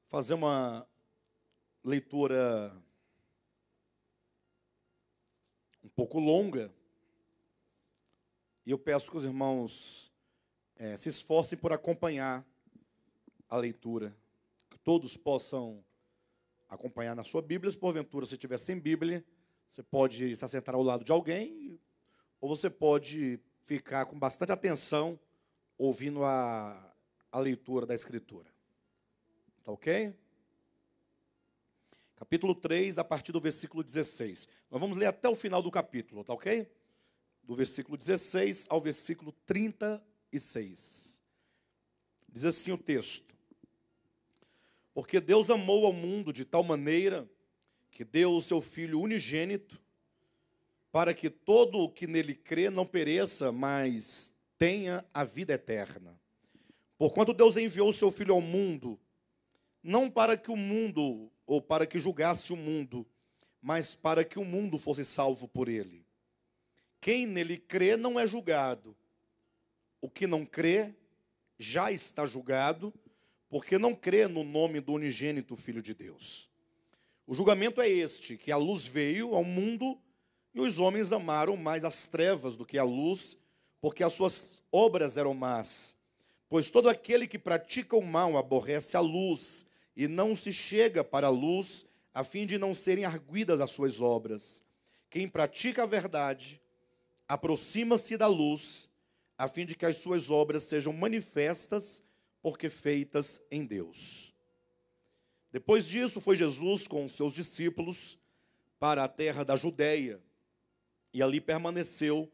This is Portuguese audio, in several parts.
fazer uma leitura um pouco longa, e eu peço que os irmãos se esforcem por acompanhar a leitura, que todos possam acompanhar na sua Bíblia. Se porventura você estiver sem Bíblia, você pode se assentar ao lado de alguém, ou você pode ficar com bastante atenção ouvindo a leitura da Escritura. Tá ok? Capítulo 3, a partir do versículo 16. Nós vamos ler até o final do capítulo, tá ok? Do versículo 16 ao versículo 36. Diz assim o texto: Porque Deus amou ao mundo de tal maneira que deu o seu Filho unigênito, para que todo o que nele crê não pereça, mas tenha a vida eterna. Porquanto Deus enviou o seu Filho ao mundo, não para que o mundo, ou para que julgasse o mundo, mas para que o mundo fosse salvo por ele. Quem nele crê não é julgado. O que não crê já está julgado, porque não crê no nome do unigênito Filho de Deus. O julgamento é este, que a luz veio ao mundo, e os homens amaram mais as trevas do que a luz, porque as suas obras eram más. Pois todo aquele que pratica o mal aborrece a luz, e não se chega para a luz, a fim de não serem arguidas as suas obras. Quem pratica a verdade aproxima-se da luz, a fim de que as suas obras sejam manifestas, porque feitas em Deus. Depois disso, foi Jesus com os seus discípulos para a terra da Judéia, e ali permaneceu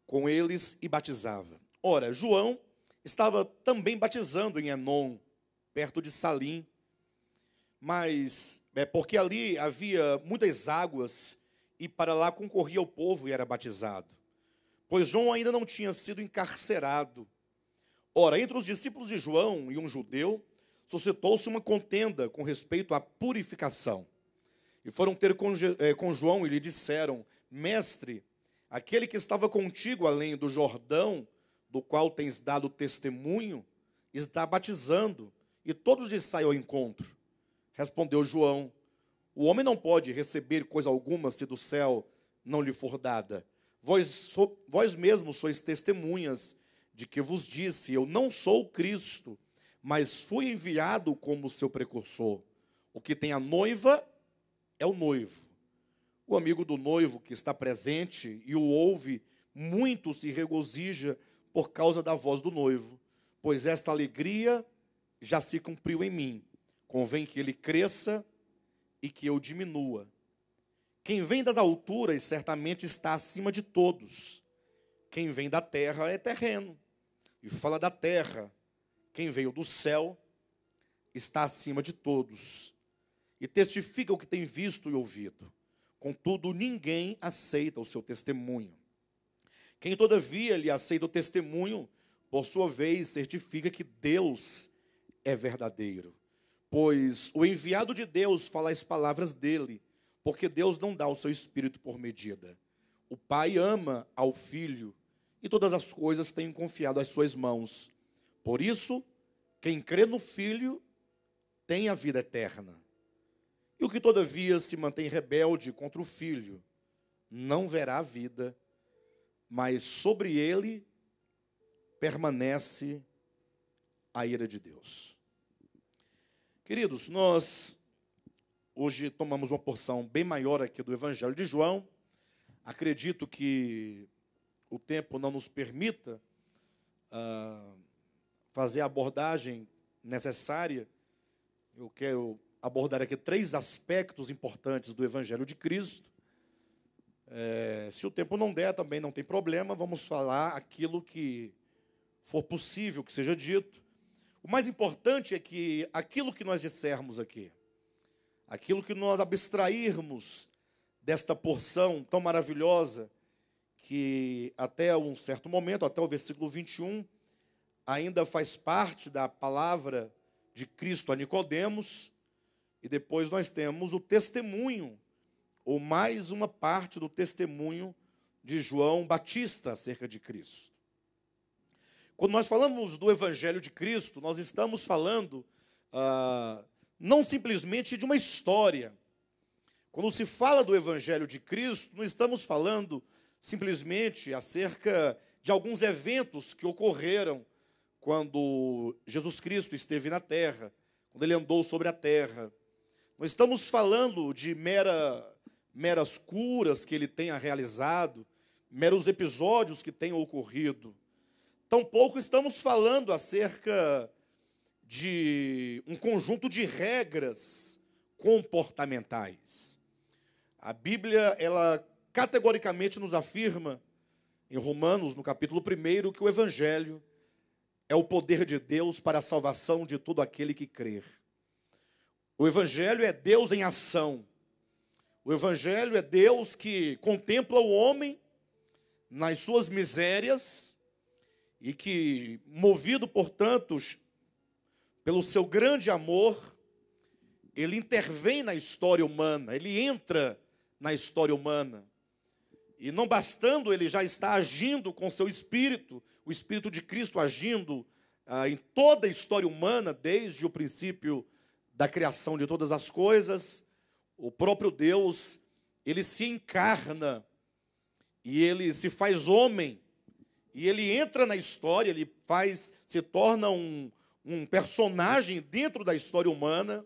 com eles e batizava. Ora, João estava também batizando em Enom, perto de Salim, mas porque ali havia muitas águas, e para lá concorria o povo e era batizado, pois João ainda não tinha sido encarcerado. Ora, entre os discípulos de João e um judeu, suscitou-se uma contenda com respeito à purificação. E foram ter com João e lhe disseram: Mestre, aquele que estava contigo além do Jordão, do qual tens dado testemunho, está batizando, e todos lhe saem ao encontro. Respondeu João: O homem não pode receber coisa alguma se do céu não lhe for dada. Vós mesmos sois testemunhas de que vos disse: Eu não sou o Cristo, mas fui enviado como seu precursor. O que tem a noiva é o noivo. O amigo do noivo que está presente e o ouve, muito se regozija por causa da voz do noivo, pois esta alegria já se cumpriu em mim. Convém que ele cresça e que eu diminua. Quem vem das alturas certamente está acima de todos. Quem vem da terra é terreno, e fala da terra. Quem veio do céu está acima de todos, e testifica o que tem visto e ouvido. Contudo, ninguém aceita o seu testemunho. Quem, todavia, lhe aceita o testemunho, por sua vez, certifica que Deus é verdadeiro. Pois o enviado de Deus fala as palavras dele, porque Deus não dá o seu Espírito por medida. O Pai ama ao Filho, e todas as coisas tem confiado às suas mãos. Por isso, quem crê no Filho tem a vida eterna. E o que todavia se mantém rebelde contra o Filho, não verá a vida, mas sobre ele permanece a ira de Deus. Queridos, nós hoje tomamos uma porção bem maior aqui do Evangelho de João. Acredito que o tempo não nos permita fazer a abordagem necessária. Eu quero abordar aqui 3 aspectos importantes do Evangelho de Cristo. Se o tempo não der, também não tem problema, vamos falar aquilo que for possível que seja dito. O mais importante é que aquilo que nós dissermos aqui, aquilo que nós abstrairmos desta porção tão maravilhosa, que até um certo momento, até o versículo 21, ainda faz parte da palavra de Cristo a Nicodemos, e depois nós temos o testemunho, ou mais uma parte do testemunho de João Batista acerca de Cristo. Quando nós falamos do Evangelho de Cristo, nós estamos falando não simplesmente de uma história. Quando se fala do Evangelho de Cristo, não estamos falando simplesmente acerca de alguns eventos que ocorreram quando Jesus Cristo esteve na terra, quando ele andou sobre a terra. Não estamos falando de meras curas que ele tenha realizado, meros episódios que tenham ocorrido. Tampouco estamos falando acerca de um conjunto de regras comportamentais. A Bíblia, ela categoricamente nos afirma, em Romanos, no capítulo 1, que o Evangelho é o poder de Deus para a salvação de todo aquele que crer. O Evangelho é Deus em ação. O Evangelho é Deus que contempla o homem nas suas misérias e que, movido, portanto, pelo seu grande amor, ele intervém na história humana, ele entra na história humana. E não bastando, ele já está agindo com seu Espírito, o Espírito de Cristo agindo em toda a história humana, desde o princípio da criação de todas as coisas. O próprio Deus, ele se encarna e ele se faz homem, e ele entra na história, ele se torna um personagem dentro da história humana,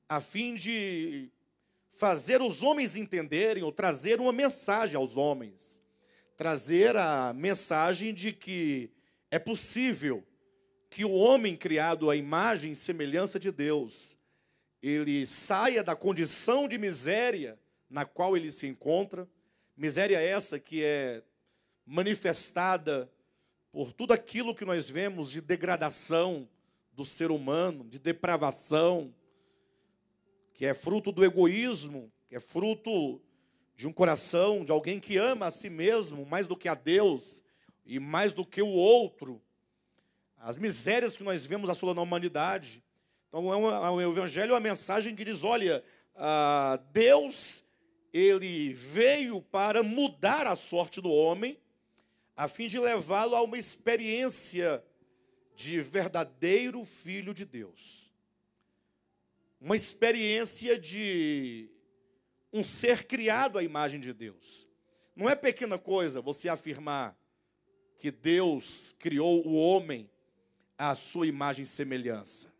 a fim de fazer os homens entenderem, ou trazer uma mensagem aos homens. Trazer a mensagem de que é possível que o homem criado à imagem e semelhança de Deus, ele saia da condição de miséria na qual ele se encontra, miséria essa que é manifestada por tudo aquilo que nós vemos de degradação do ser humano, de depravação, que é fruto do egoísmo, que é fruto de um coração, de alguém que ama a si mesmo mais do que a Deus e mais do que o outro. As misérias que nós vemos assolando a humanidade. Então, o Evangelho é uma mensagem que diz, olha, Deus, ele veio para mudar a sorte do homem, a fim de levá-lo a uma experiência de verdadeiro filho de Deus. Uma experiência de um ser criado à imagem de Deus. Não é pequena coisa você afirmar que Deus criou o homem à sua imagem e semelhança.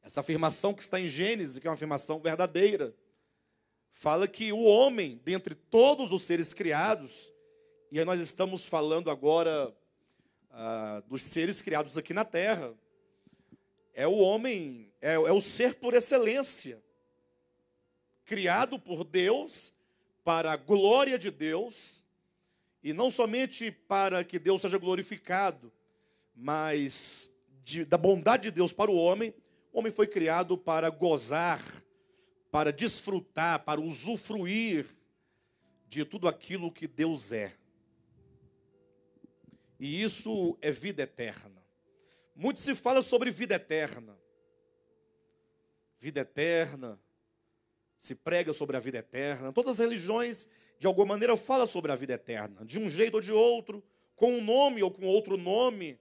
Essa afirmação que está em Gênesis, que é uma afirmação verdadeira, fala que o homem, dentre todos os seres criados, e aí nós estamos falando agora dos seres criados aqui na terra, é o homem, é o ser por excelência, criado por Deus, para a glória de Deus, e não somente para que Deus seja glorificado, mas da bondade de Deus para o homem foi criado para gozar, para desfrutar, para usufruir de tudo aquilo que Deus é. E isso é vida eterna. Muito se fala sobre vida eterna. Vida eterna, se prega sobre a vida eterna. Todas as religiões, de alguma maneira, falam sobre a vida eterna. De um jeito ou de outro, com um nome ou com outro nome,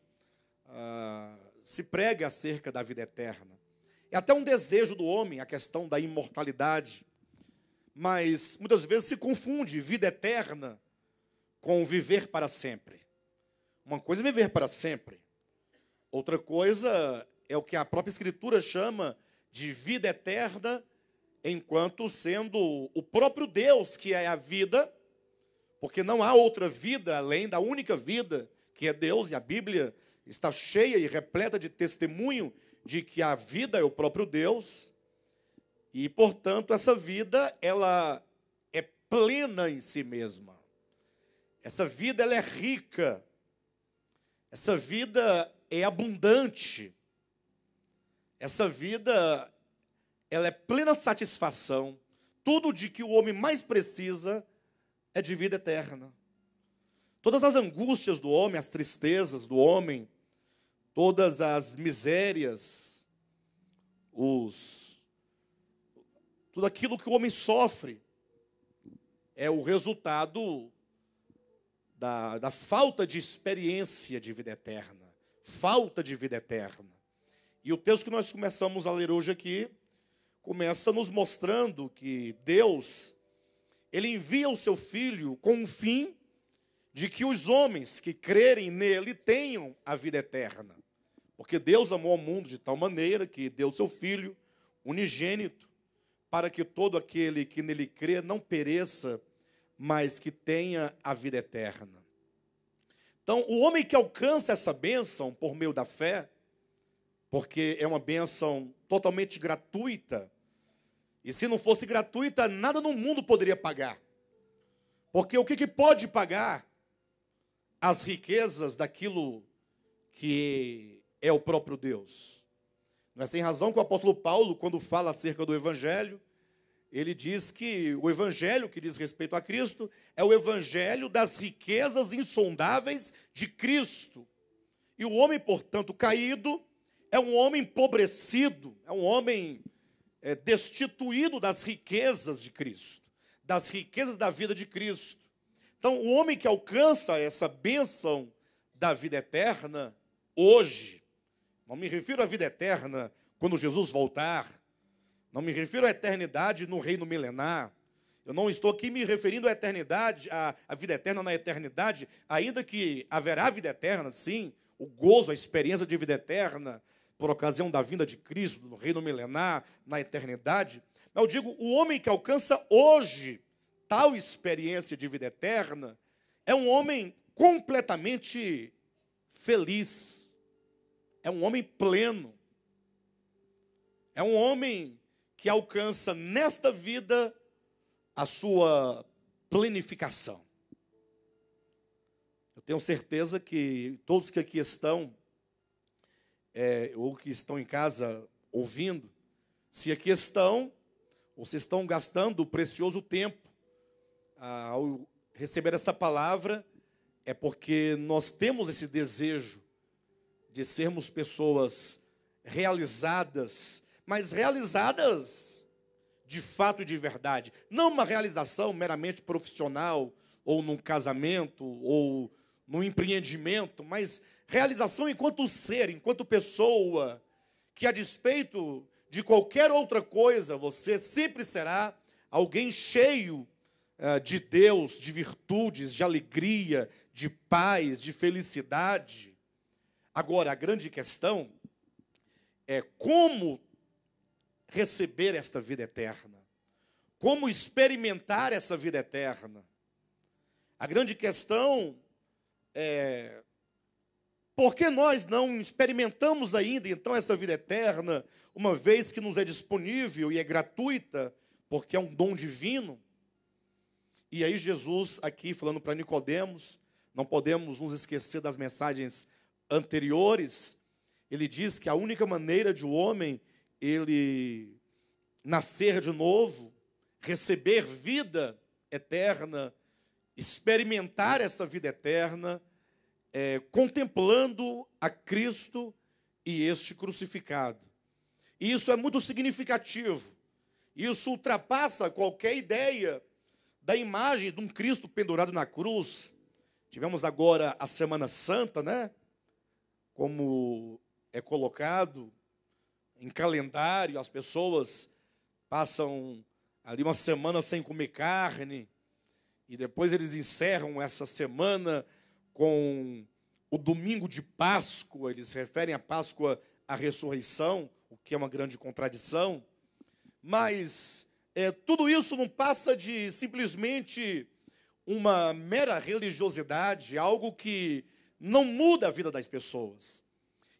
se prega acerca da vida eterna. É até um desejo do homem, a questão da imortalidade. Mas, muitas vezes, se confunde vida eterna com viver para sempre. Uma coisa é viver para sempre. Outra coisa é o que a própria Escritura chama de vida eterna, enquanto sendo o próprio Deus que é a vida, porque não há outra vida além da única vida que é Deus, e a Bíblia está cheia e repleta de testemunho de que a vida é o próprio Deus, e, portanto, essa vida, ela é plena em si mesma. Essa vida, ela é rica. Essa vida é abundante. Essa vida, ela é plena satisfação. Tudo de que o homem mais precisa é de vida eterna. Todas as angústias do homem, as tristezas do homem, todas as misérias, tudo aquilo que o homem sofre é o resultado da falta de experiência de vida eterna. Falta de vida eterna. E o texto que nós começamos a ler hoje aqui, começa nos mostrando que Deus, Ele envia o seu Filho com o fim de que os homens que crerem nele tenham a vida eterna. Porque Deus amou o mundo de tal maneira que deu o seu Filho unigênito, para que todo aquele que nele crê não pereça, mas que tenha a vida eterna. Então, o homem que alcança essa bênção por meio da fé, porque é uma bênção totalmente gratuita, e se não fosse gratuita, nada no mundo poderia pagar. Porque o que pode pagar as riquezas daquilo que é o próprio Deus? Não é sem razão que o apóstolo Paulo, quando fala acerca do Evangelho, ele diz que o Evangelho que diz respeito a Cristo é o Evangelho das riquezas insondáveis de Cristo. E o homem, portanto, caído, é um homem empobrecido, é um homem destituído das riquezas de Cristo, das riquezas da vida de Cristo. Então, o homem que alcança essa bênção da vida eterna, hoje, não me refiro à vida eterna quando Jesus voltar, não me refiro à eternidade no reino milenar, eu não estou aqui me referindo à eternidade, à vida eterna na eternidade, ainda que haverá vida eterna, sim, o gozo, a experiência de vida eterna, por ocasião da vinda de Cristo, no reino milenar, na eternidade. Mas eu digo, o homem que alcança hoje tal experiência de vida eterna, é um homem completamente feliz, é um homem pleno, é um homem que alcança nesta vida a sua plenificação. Eu tenho certeza que todos que aqui estão, ou que estão em casa ouvindo, se aqui estão, ou se estão gastando o precioso tempo ao receber essa palavra, é porque nós temos esse desejo de sermos pessoas realizadas, mas realizadas de fato e de verdade. Não uma realização meramente profissional, ou num casamento, ou num empreendimento, mas realização enquanto ser, enquanto pessoa, que a despeito de qualquer outra coisa, você sempre será alguém cheio de Deus, de virtudes, de alegria, de paz, de felicidade. Agora, a grande questão é como receber esta vida eterna, como experimentar essa vida eterna. A grande questão é por que nós não experimentamos ainda, então, essa vida eterna, uma vez que nos é disponível e é gratuita, porque é um dom divino. E aí Jesus, aqui falando para Nicodemos, não podemos nos esquecer das mensagens anteriores, ele diz que a única maneira de o homem, ele nascer de novo, receber vida eterna, experimentar essa vida eterna, contemplando a Cristo e este crucificado. E isso é muito significativo. Isso ultrapassa qualquer ideia da imagem de um Cristo pendurado na cruz. Tivemos agora a Semana Santa, né? Como é colocado em calendário, as pessoas passam ali uma semana sem comer carne, e depois eles encerram essa semana com o domingo de Páscoa. Eles referem a Páscoa à ressurreição, o que é uma grande contradição, mas tudo isso não passa de simplesmente uma mera religiosidade, algo que não muda a vida das pessoas.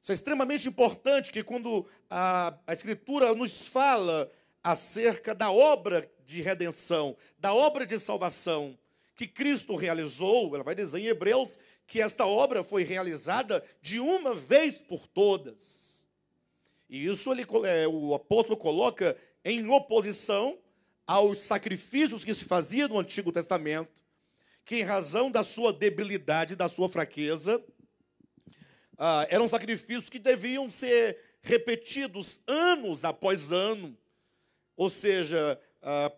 Isso é extremamente importante, que quando a Escritura nos fala acerca da obra de redenção, da obra de salvação que Cristo realizou, ela vai dizer em Hebreus que esta obra foi realizada de uma vez por todas. E isso o apóstolo coloca em oposição aos sacrifícios que se faziam no Antigo Testamento, que em razão da sua debilidade, da sua fraqueza, eram sacrifícios que deviam ser repetidos anos após ano. Ou seja,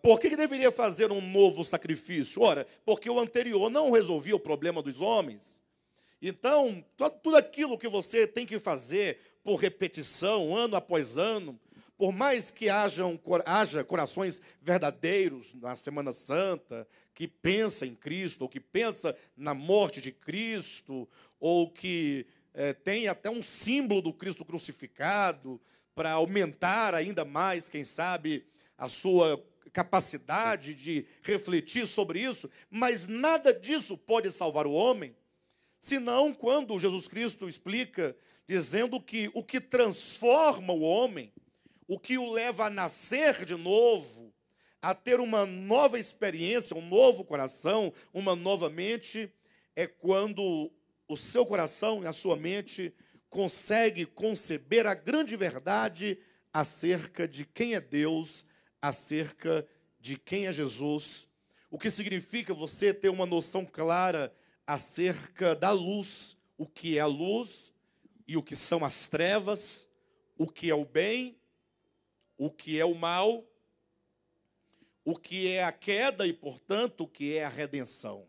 por que deveria fazer um novo sacrifício? Ora, porque o anterior não resolvia o problema dos homens. Então, tudo aquilo que você tem que fazer por repetição, ano após ano, por mais que haja corações verdadeiros na Semana Santa, que pensa em Cristo, ou que pensa na morte de Cristo, ou que tem até um símbolo do Cristo crucificado, para aumentar ainda mais, quem sabe, a sua capacidade de refletir sobre isso, mas nada disso pode salvar o homem, senão quando Jesus Cristo explica, dizendo que o que transforma o homem, o que o leva a nascer de novo, a ter uma nova experiência, um novo coração, uma nova mente, é quando o seu coração e a sua mente consegue conceber a grande verdade acerca de quem é Deus, acerca de quem é Jesus, o que significa você ter uma noção clara acerca da luz, o que é a luz e o que são as trevas, o que é o bem, o que é o mal, o que é a queda e, portanto, o que é a redenção.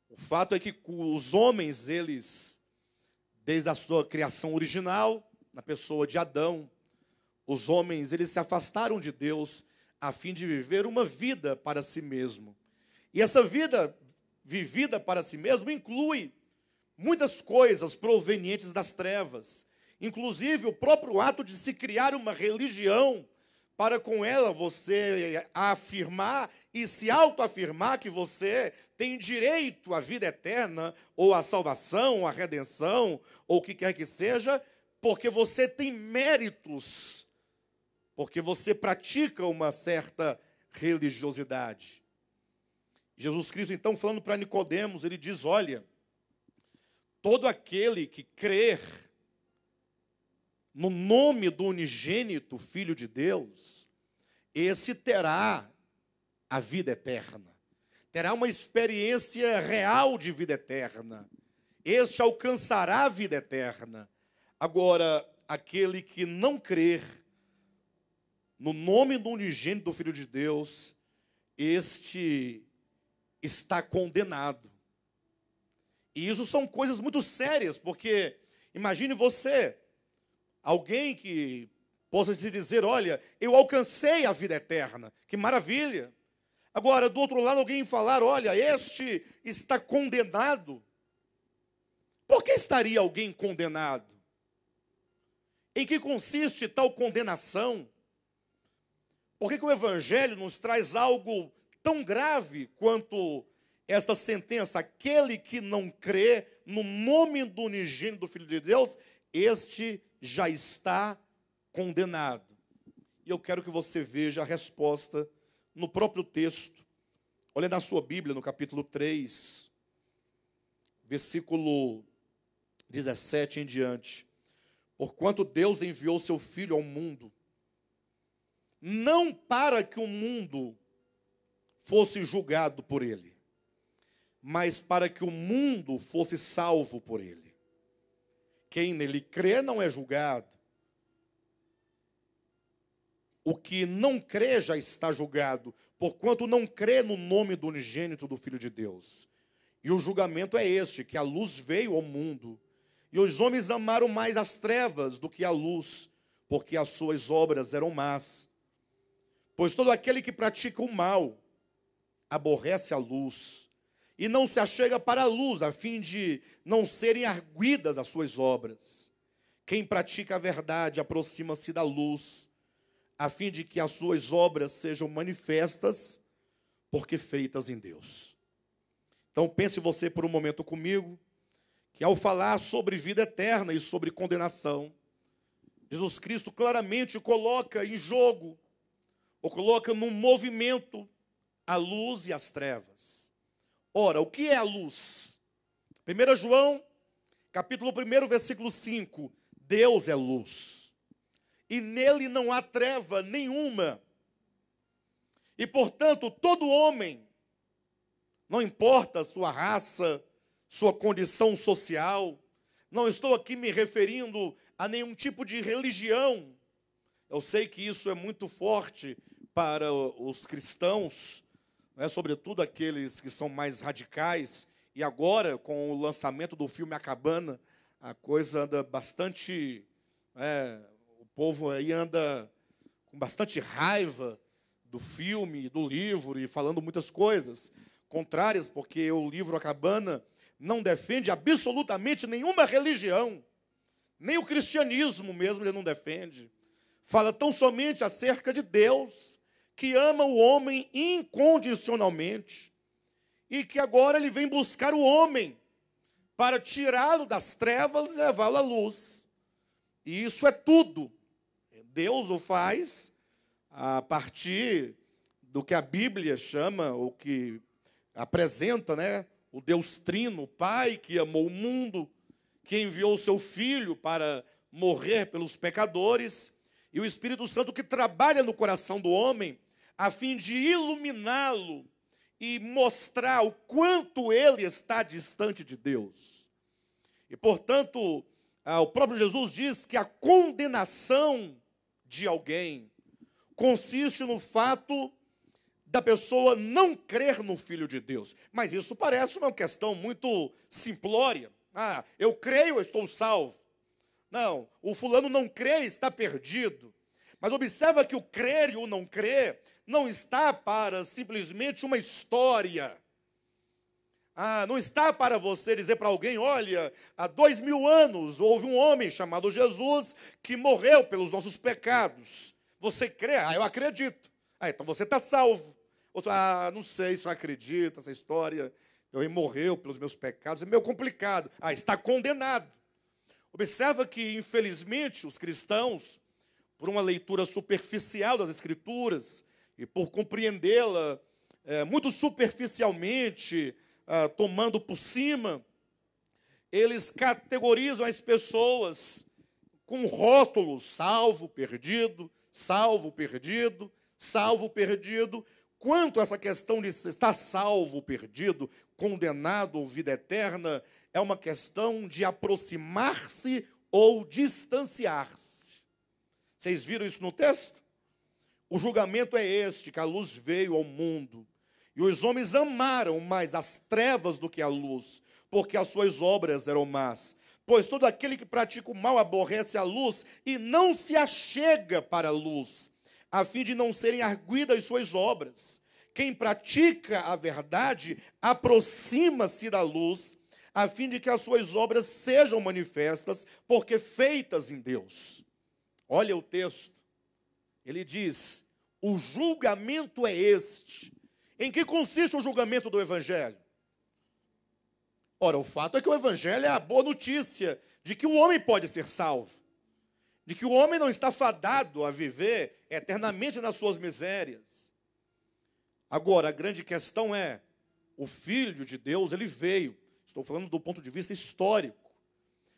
O fato é que os homens, eles, desde a sua criação original, na pessoa de Adão, os homens, eles se afastaram de Deus a fim de viver uma vida para si mesmo. E essa vida vivida para si mesmo inclui muitas coisas provenientes das trevas, inclusive o próprio ato de se criar uma religião para com ela você afirmar e se autoafirmar que você tem direito à vida eterna, ou à salvação, à redenção, ou o que quer que seja, porque você tem méritos, porque você pratica uma certa religiosidade. Jesus Cristo, então, falando para Nicodemos, ele diz, olha, todo aquele que crer no nome do unigênito Filho de Deus, esse terá a vida eterna, terá uma experiência real de vida eterna, este alcançará a vida eterna. Agora, aquele que não crer no nome do unigênito do Filho de Deus, este está condenado. E isso são coisas muito sérias, porque imagine você, alguém que possa se dizer, olha, eu alcancei a vida eterna, que maravilha. Agora, do outro lado, alguém falar, olha, este está condenado. Por que estaria alguém condenado? Em que consiste tal condenação? Por que o Evangelho nos traz algo tão grave quanto esta sentença? Aquele que não crê no nome do unigênito do Filho de Deus, este já está condenado. E eu quero que você veja a resposta no próprio texto. Olha na sua Bíblia, no capítulo 3, versículo 17 em diante. Porquanto Deus enviou seu Filho ao mundo, não para que o mundo fosse julgado por ele, mas para que o mundo fosse salvo por ele. Quem nele crê não é julgado. O que não crê já está julgado, porquanto não crê no nome do unigênito do Filho de Deus. E o julgamento é este, que a luz veio ao mundo, e os homens amaram mais as trevas do que a luz, porque as suas obras eram más. Pois todo aquele que pratica o mal aborrece a luz, e não se achega para a luz, a fim de não serem arguidas as suas obras. Quem pratica a verdade aproxima-se da luz, a fim de que as suas obras sejam manifestas, porque feitas em Deus. Então pense você por um momento comigo, que ao falar sobre vida eterna e sobre condenação, Jesus Cristo claramente coloca em jogo, ou coloca num movimento, a luz e as trevas. Ora, o que é a luz? 1 João, capítulo 1, versículo 5. Deus é luz, e nele não há treva nenhuma. E, portanto, todo homem, não importa a sua raça, sua condição social, não estou aqui me referindo a nenhum tipo de religião. Eu sei que isso é muito forte para os cristãos, né, sobretudo aqueles que são mais radicais, e agora, com o lançamento do filme A Cabana, a coisa anda bastante... o povo aí anda com bastante raiva do filme, do livro, e falando muitas coisas contrárias, porque o livro A Cabana não defende absolutamente nenhuma religião, nem o cristianismo mesmo ele não defende. Fala tão somente acerca de Deus, que ama o homem incondicionalmente, e que agora ele vem buscar o homem para tirá-lo das trevas e levá-lo à luz. E isso é tudo. Deus o faz a partir do que a Bíblia chama, ou que apresenta, né? O Deus Trino, o Pai que amou o mundo, que enviou o seu Filho para morrer pelos pecadores, e o Espírito Santo que trabalha no coração do homem, a fim de iluminá-lo e mostrar o quanto ele está distante de Deus. E, portanto, o próprio Jesus diz que a condenação de alguém consiste no fato da pessoa não crer no Filho de Deus. Mas isso parece uma questão muito simplória. Eu creio, eu estou salvo. Não, o fulano não crê, está perdido. Mas observa que o crer e o não crer não está para simplesmente uma história. Não está para você dizer para alguém, olha, há 2000 anos houve um homem chamado Jesus que morreu pelos nossos pecados. Você crê? Eu acredito. Então você está salvo. Outro, não sei se eu acredito, essa história, ele morreu pelos meus pecados, é meio complicado. Está condenado. Observa que, infelizmente, os cristãos, por uma leitura superficial das Escrituras, e por compreendê-la muito superficialmente, tomando por cima, eles categorizam as pessoas com rótulos, salvo, perdido, salvo, perdido, salvo, perdido. Quanto a essa questão de estar salvo, perdido, condenado ou vida eterna, é uma questão de aproximar-se ou distanciar-se. Vocês viram isso no texto? O julgamento é este, que a luz veio ao mundo, e os homens amaram mais as trevas do que a luz, porque as suas obras eram más. Pois todo aquele que pratica o mal aborrece a luz e não se achega para a luz, a fim de não serem arguidas suas obras. Quem pratica a verdade aproxima-se da luz, a fim de que as suas obras sejam manifestas, porque feitas em Deus. Olha o texto. Ele diz, o julgamento é este. Em que consiste o julgamento do Evangelho? Ora, o fato é que o Evangelho é a boa notícia de que o homem pode ser salvo, de que o homem não está fadado a viver eternamente nas suas misérias. Agora, a grande questão é, o Filho de Deus, ele veio, estou falando do ponto de vista histórico.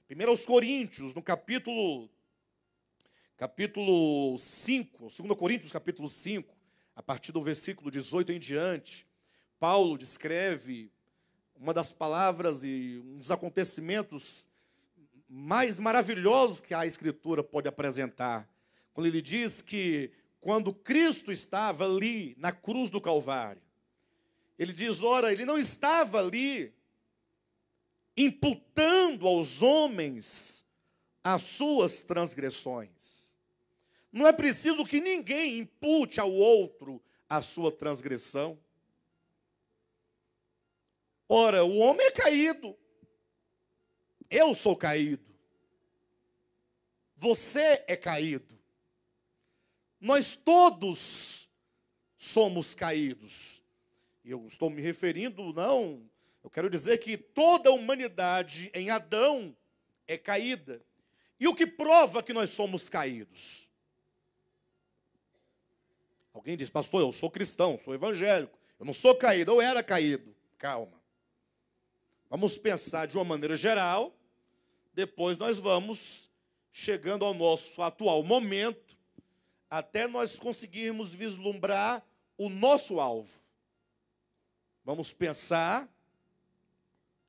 1 Coríntios, no capítulo 5, 2 Coríntios, capítulo 5, a partir do versículo 18 em diante, Paulo descreve uma das palavras e um dos acontecimentos mais maravilhosos que a Escritura pode apresentar. Quando ele diz que quando Cristo estava ali na cruz do Calvário, ele diz, ora, ele não estava ali imputando aos homens as suas transgressões. Não é preciso que ninguém impute ao outro a sua transgressão. Ora, o homem é caído. Eu sou caído. Você é caído. Nós todos somos caídos. Eu estou me referindo, eu quero dizer que toda a humanidade em Adão é caída. E o que prova que nós somos caídos? Alguém diz, pastor, eu sou cristão, sou evangélico, eu não sou caído, eu era caído. Calma. Vamos pensar de uma maneira geral, depois nós vamos chegando ao nosso atual momento, até nós conseguirmos vislumbrar o nosso alvo. Vamos pensar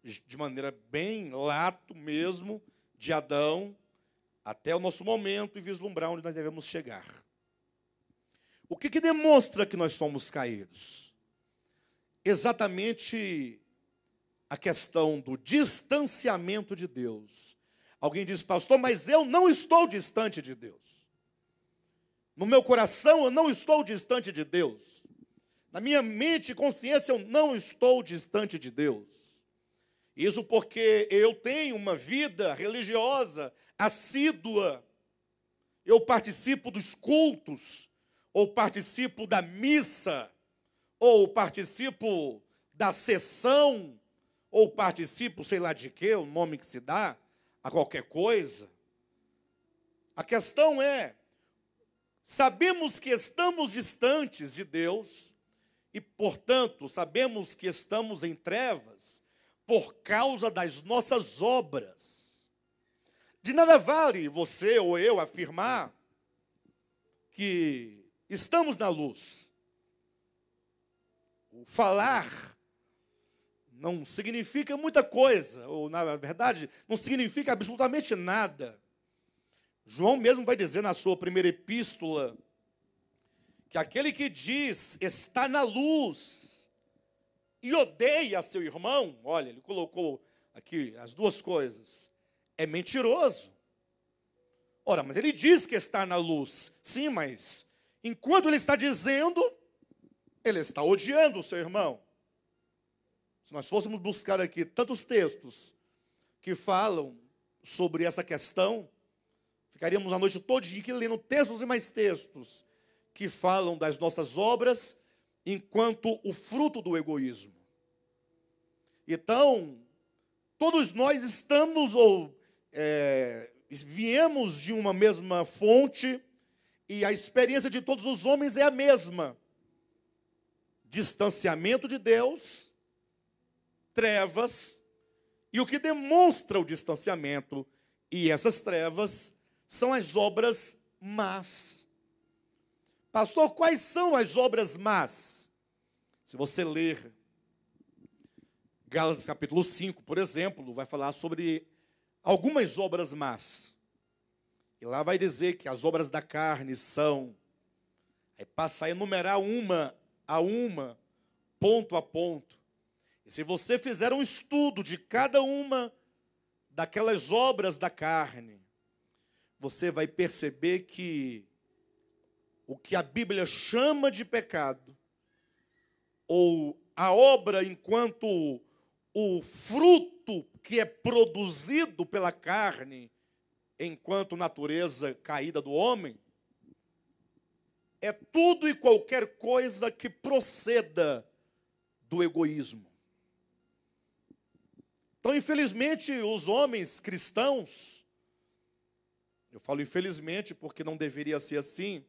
de maneira bem lato mesmo, de Adão até o nosso momento e vislumbrar onde nós devemos chegar. O que demonstra que nós somos caídos? Exatamente a questão do distanciamento de Deus. Alguém diz, pastor, mas eu não estou distante de Deus. No meu coração eu não estou distante de Deus. Na minha mente e consciência eu não estou distante de Deus. Isso porque eu tenho uma vida religiosa assídua. Eu participo dos cultos, ou participo da missa, ou participo da sessão, ou participo, sei lá de quê, o nome que se dá a qualquer coisa. A questão é, sabemos que estamos distantes de Deus e, portanto, sabemos que estamos em trevas por causa das nossas obras. De nada vale você ou eu afirmar que estamos na luz. O falar não significa muita coisa, ou na verdade, não significa absolutamente nada. João mesmo vai dizer na sua primeira epístola que aquele que diz está na luz e odeia seu irmão, olha, ele colocou aqui as duas coisas, é mentiroso. Ora, mas ele diz que está na luz, sim, mas enquanto ele está dizendo, ele está odiando o seu irmão. Se nós fôssemos buscar aqui tantos textos que falam sobre essa questão, ficaríamos a noite toda aqui lendo textos e mais textos que falam das nossas obras enquanto o fruto do egoísmo. Então, todos nós estamos viemos de uma mesma fonte e a experiência de todos os homens é a mesma. Distanciamento de Deus, trevas, e o que demonstra o distanciamento e essas trevas são as obras más. Pastor, quais são as obras más? Se você ler Gálatas capítulo 5, por exemplo, vai falar sobre algumas obras más. E lá vai dizer que as obras da carne são, aí passa a enumerar uma a uma, ponto a ponto. E se você fizer um estudo de cada uma daquelas obras da carne, você vai perceber que o que a Bíblia chama de pecado, ou a obra enquanto o fruto que é produzido pela carne, enquanto natureza caída do homem, é tudo e qualquer coisa que proceda do egoísmo. Então, infelizmente, os homens cristãos, eu falo infelizmente porque não deveria ser assim,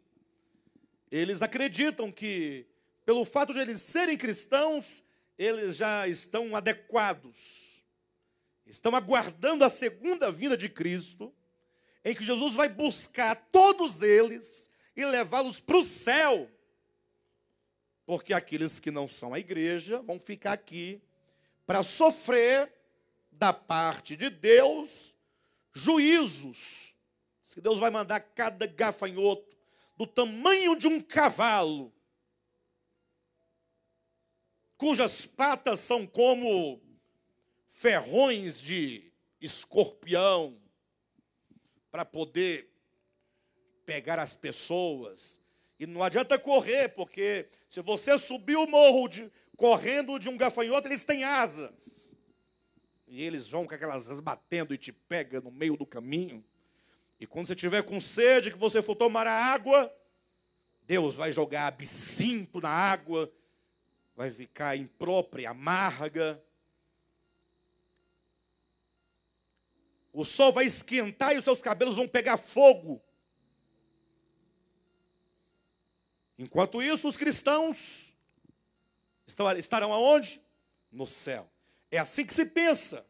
eles acreditam que, pelo fato de eles serem cristãos, eles já estão adequados, estão aguardando a segunda vinda de Cristo, em que Jesus vai buscar todos eles e levá-los para o céu, porque aqueles que não são a igreja vão ficar aqui para sofrer da parte de Deus juízos. Que Deus vai mandar cada gafanhoto do tamanho de um cavalo, cujas patas são como ferrões de escorpião, para poder pegar as pessoas. E não adianta correr, porque se você subir o morro correndo de um gafanhoto, eles têm asas. E eles vão com aquelas asas batendo e te pega no meio do caminho. E quando você tiver com sede, que você for tomar a água, Deus vai jogar absinto na água, vai ficar imprópria, amarga. O sol vai esquentar e os seus cabelos vão pegar fogo. Enquanto isso, os cristãos estarão aonde? No céu. É assim que se pensa.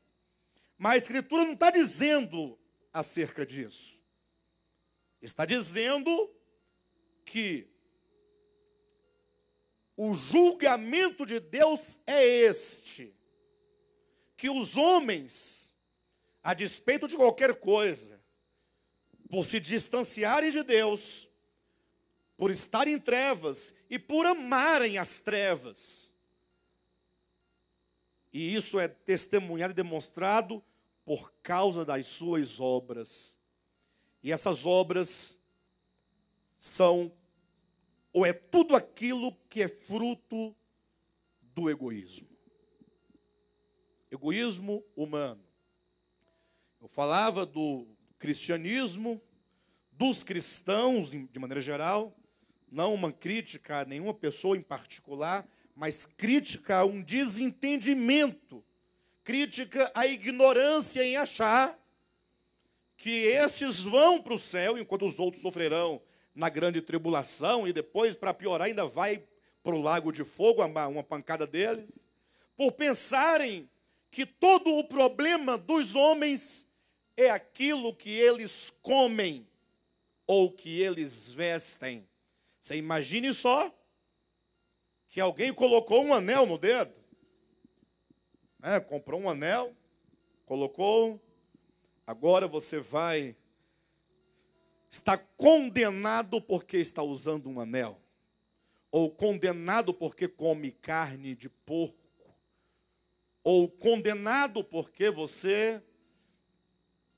Mas a Escritura não está dizendo acerca disso. Está dizendo que o julgamento de Deus é este: que os homens, a despeito de qualquer coisa, por se distanciarem de Deus, por estarem em trevas e por amarem as trevas. E isso é testemunhado e demonstrado por causa das suas obras. E essas obras são, ou é tudo aquilo que é fruto do egoísmo. Egoísmo humano. Eu falava do cristianismo, dos cristãos de maneira geral, não uma crítica a nenhuma pessoa em particular, mas crítica a um desentendimento, crítica à ignorância em achar que esses vão para o céu, enquanto os outros sofrerão na grande tribulação, e depois, para piorar, ainda vai para o lago de fogo, uma pancada deles, por pensarem que todo o problema dos homens é aquilo que eles comem ou que eles vestem. Você imagine só que alguém colocou um anel no dedo, né? Comprou um anel, colocou, agora você vai estar condenado porque está usando um anel, ou condenado porque come carne de porco, ou condenado porque você...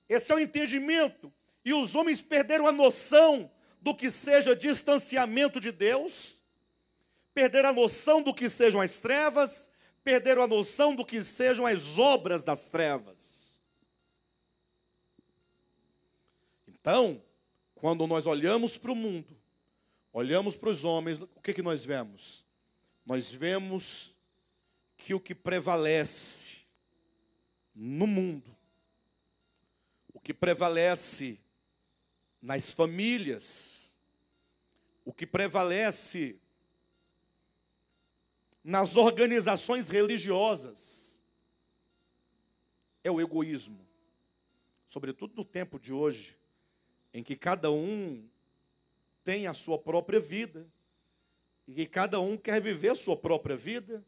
Esse é o entendimento. E os homens perderam a noção do que seja distanciamento de Deus, perderam a noção do que sejam as trevas, perderam a noção do que sejam as obras das trevas. Então, quando nós olhamos para o mundo, olhamos para os homens, o que nós vemos? Nós vemos que o que prevalece no mundo, o que prevalece nas famílias, o que prevalece nas organizações religiosas, é o egoísmo. Sobretudo no tempo de hoje, em que cada um tem a sua própria vida, e que cada um quer viver a sua própria vida.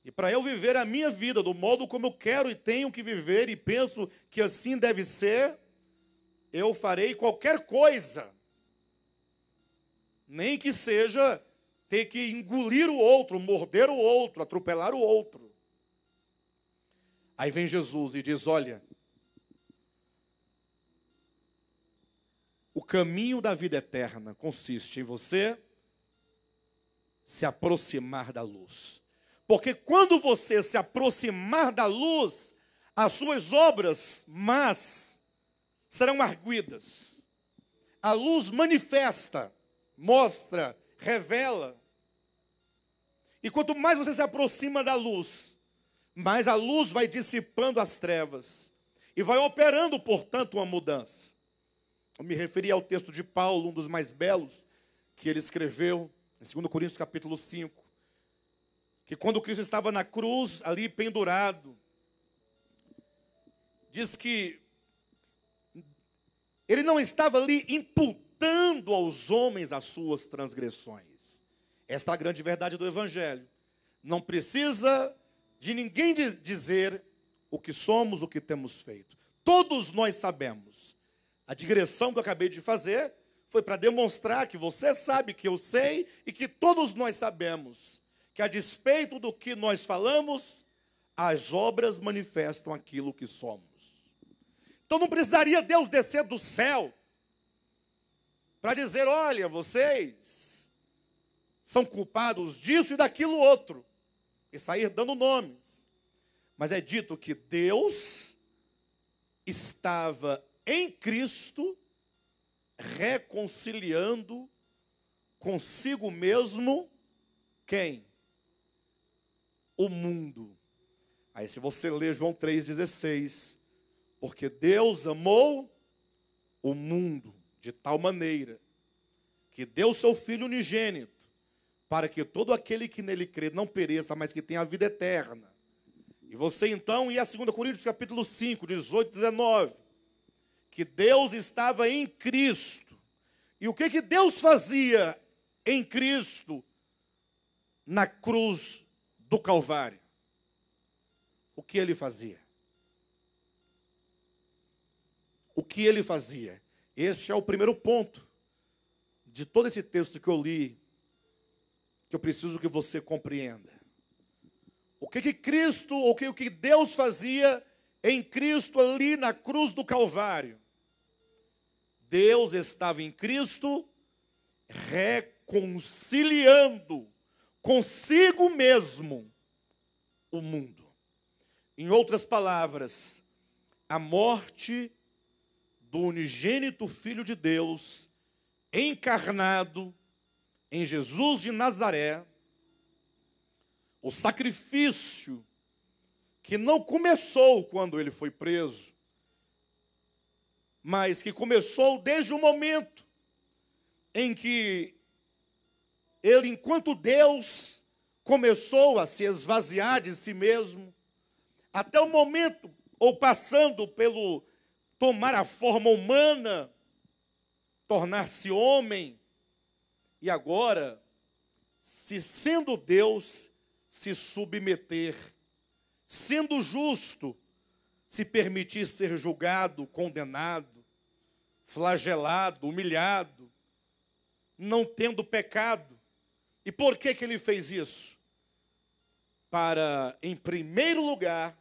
E para eu viver a minha vida do modo como eu quero e tenho que viver, e penso que assim deve ser, eu farei qualquer coisa, nem que seja ter que engolir o outro, morder o outro, atropelar o outro. Aí vem Jesus e diz: olha, o caminho da vida eterna consiste em você se aproximar da luz. Porque quando você se aproximar da luz, as suas obras más serão arguidas. A luz manifesta, mostra, revela. E quanto mais você se aproxima da luz, mais a luz vai dissipando as trevas e vai operando, portanto, uma mudança. Eu me referi ao texto de Paulo, um dos mais belos, que ele escreveu em 2 Coríntios capítulo 5, que quando Cristo estava na cruz, ali pendurado, diz que ele não estava ali imputando aos homens as suas transgressões. Esta é a grande verdade do Evangelho. Não precisa de ninguém dizer o que somos, o que temos feito. Todos nós sabemos. A digressão que eu acabei de fazer foi para demonstrar que você sabe, que eu sei e que todos nós sabemos que, a despeito do que nós falamos, as obras manifestam aquilo que somos. Então não precisaria Deus descer do céu para dizer: olha, vocês são culpados disso e daquilo outro, e sair dando nomes. Mas é dito que Deus estava em Cristo reconciliando consigo mesmo quem? O mundo. Aí se você ler João 3,16, porque Deus amou o mundo de tal maneira que deu seu Filho unigênito, para que todo aquele que nele crê não pereça, mas que tenha a vida eterna. E você então ia a 2 Coríntios capítulo 5, 18, 19, que Deus estava em Cristo. E o que Deus fazia em Cristo na cruz do Calvário? O que ele fazia? O que ele fazia? Este é o primeiro ponto de todo esse texto que eu li, que eu preciso que você compreenda. O que Cristo, o que Deus fazia em Cristo ali na cruz do Calvário? Deus estava em Cristo reconciliando consigo mesmo o mundo. Em outras palavras, a morte do unigênito Filho de Deus, encarnado em Jesus de Nazaré, o sacrifício que não começou quando ele foi preso, mas que começou desde o momento em que ele, enquanto Deus, começou a se esvaziar de si mesmo, até o momento, ou passando pelo tomar a forma humana, tornar-se homem, e agora, se sendo Deus, se submeter, sendo justo, se permitir ser julgado, condenado, flagelado, humilhado, não tendo pecado. E por que ele fez isso? Para, em primeiro lugar,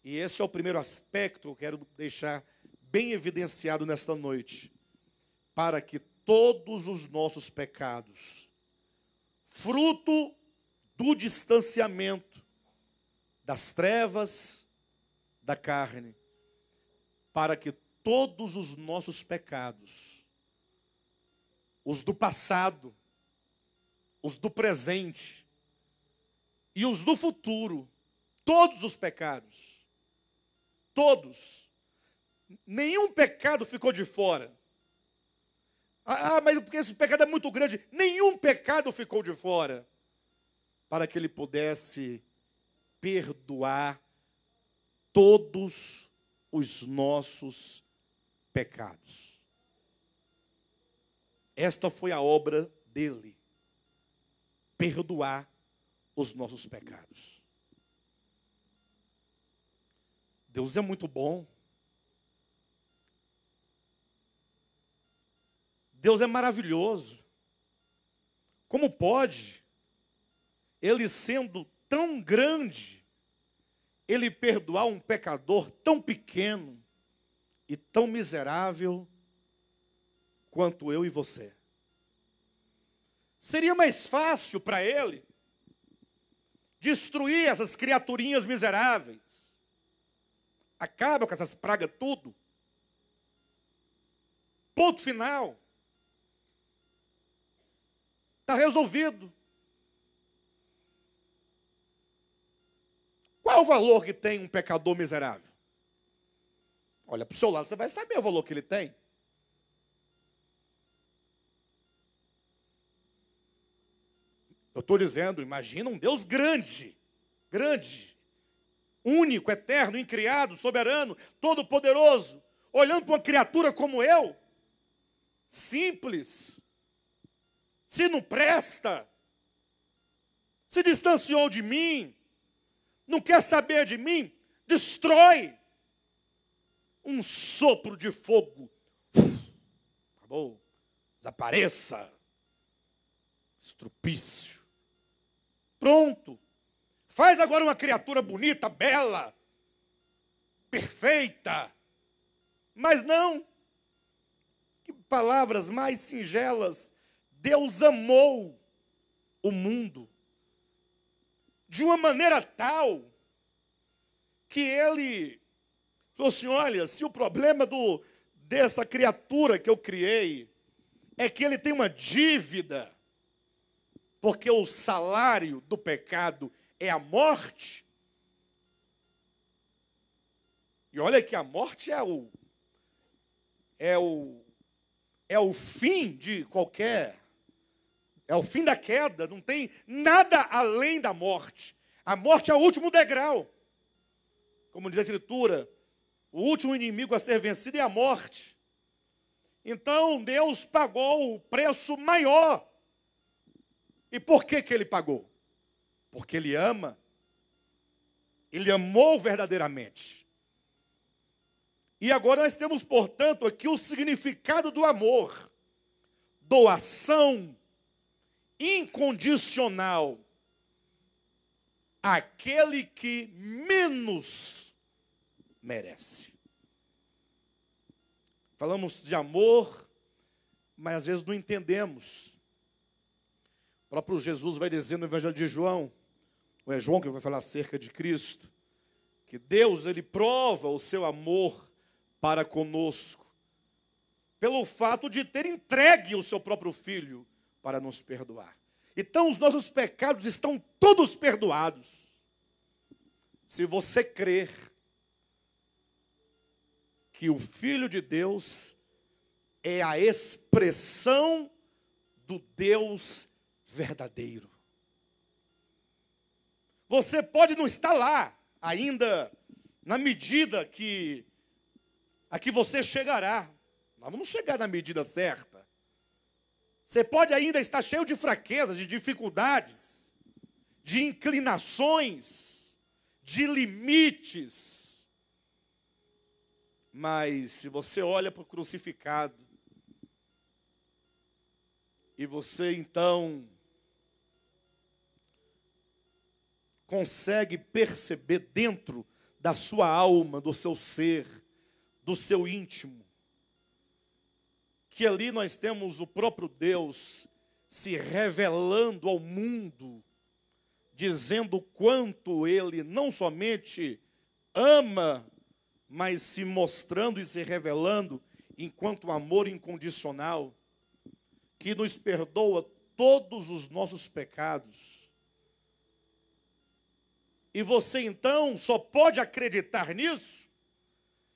e esse é o primeiro aspecto que eu quero deixar bem evidenciado nesta noite, para que todos os nossos pecados, fruto do distanciamento das trevas da carne, para que todos os nossos pecados, os do passado, os do presente e os do futuro, todos os pecados, todos, nenhum pecado ficou de fora. Mas porque esse pecado é muito grande, nenhum pecado ficou de fora, para que ele pudesse perdoar todos os nossos pecados. Esta foi a obra dele, perdoar os nossos pecados. Deus é muito bom. Deus é maravilhoso. Como pode, ele sendo tão grande, ele perdoar um pecador tão pequeno e tão miserável quanto eu e você? Seria mais fácil para ele destruir essas criaturinhas miseráveis. Acaba com essas pragas tudo. Ponto final. Está resolvido. Qual é o valor que tem um pecador miserável? Olha para o seu lado, você vai saber o valor que ele tem. Eu estou dizendo, imagina um Deus grande, grande, único, eterno, incriado, soberano, todo-poderoso, olhando para uma criatura como eu, simples, se não presta, se distanciou de mim, não quer saber de mim, destrói. Um sopro de fogo. Acabou. Desapareça. Estrupício. Pronto. Faz agora uma criatura bonita, bela, perfeita. Mas não. Que palavras mais singelas. Deus amou o mundo de uma maneira tal que ele falou assim: olha, se o problema dessa criatura que eu criei é que ele tem uma dívida, porque o salário do pecado é a morte, e olha que a morte é o fim de qualquer... É o fim da queda, não tem nada além da morte. A morte é o último degrau. Como diz a Escritura, o último inimigo a ser vencido é a morte. Então, Deus pagou o preço maior. E por que ele pagou? Porque ele ama. Ele amou verdadeiramente. E agora nós temos, portanto, aqui o significado do amor. doação incondicional àquele que menos merece. Falamos de amor, mas às vezes não entendemos. O próprio Jesus vai dizer no Evangelho de João, ou é João que vai falar acerca de Cristo, que Deus, ele prova o seu amor para conosco, pelo fato de ter entregue o seu próprio Filho para nos perdoar. Então os nossos pecados estão todos perdoados. Se você crer que o Filho de Deus é a expressão do Deus verdadeiro. Você pode não estar lá ainda na medida que a que você chegará. Nós vamos chegar na medida certa. Você pode ainda estar cheio de fraquezas, de dificuldades, de inclinações, de limites. Mas se você olha para o crucificado e você então consegue perceber dentro da sua alma, do seu ser, do seu íntimo, que ali nós temos o próprio Deus se revelando ao mundo, dizendo o quanto Ele não somente ama, mas se mostrando e se revelando enquanto amor incondicional, que nos perdoa todos os nossos pecados. E você então só pode acreditar nisso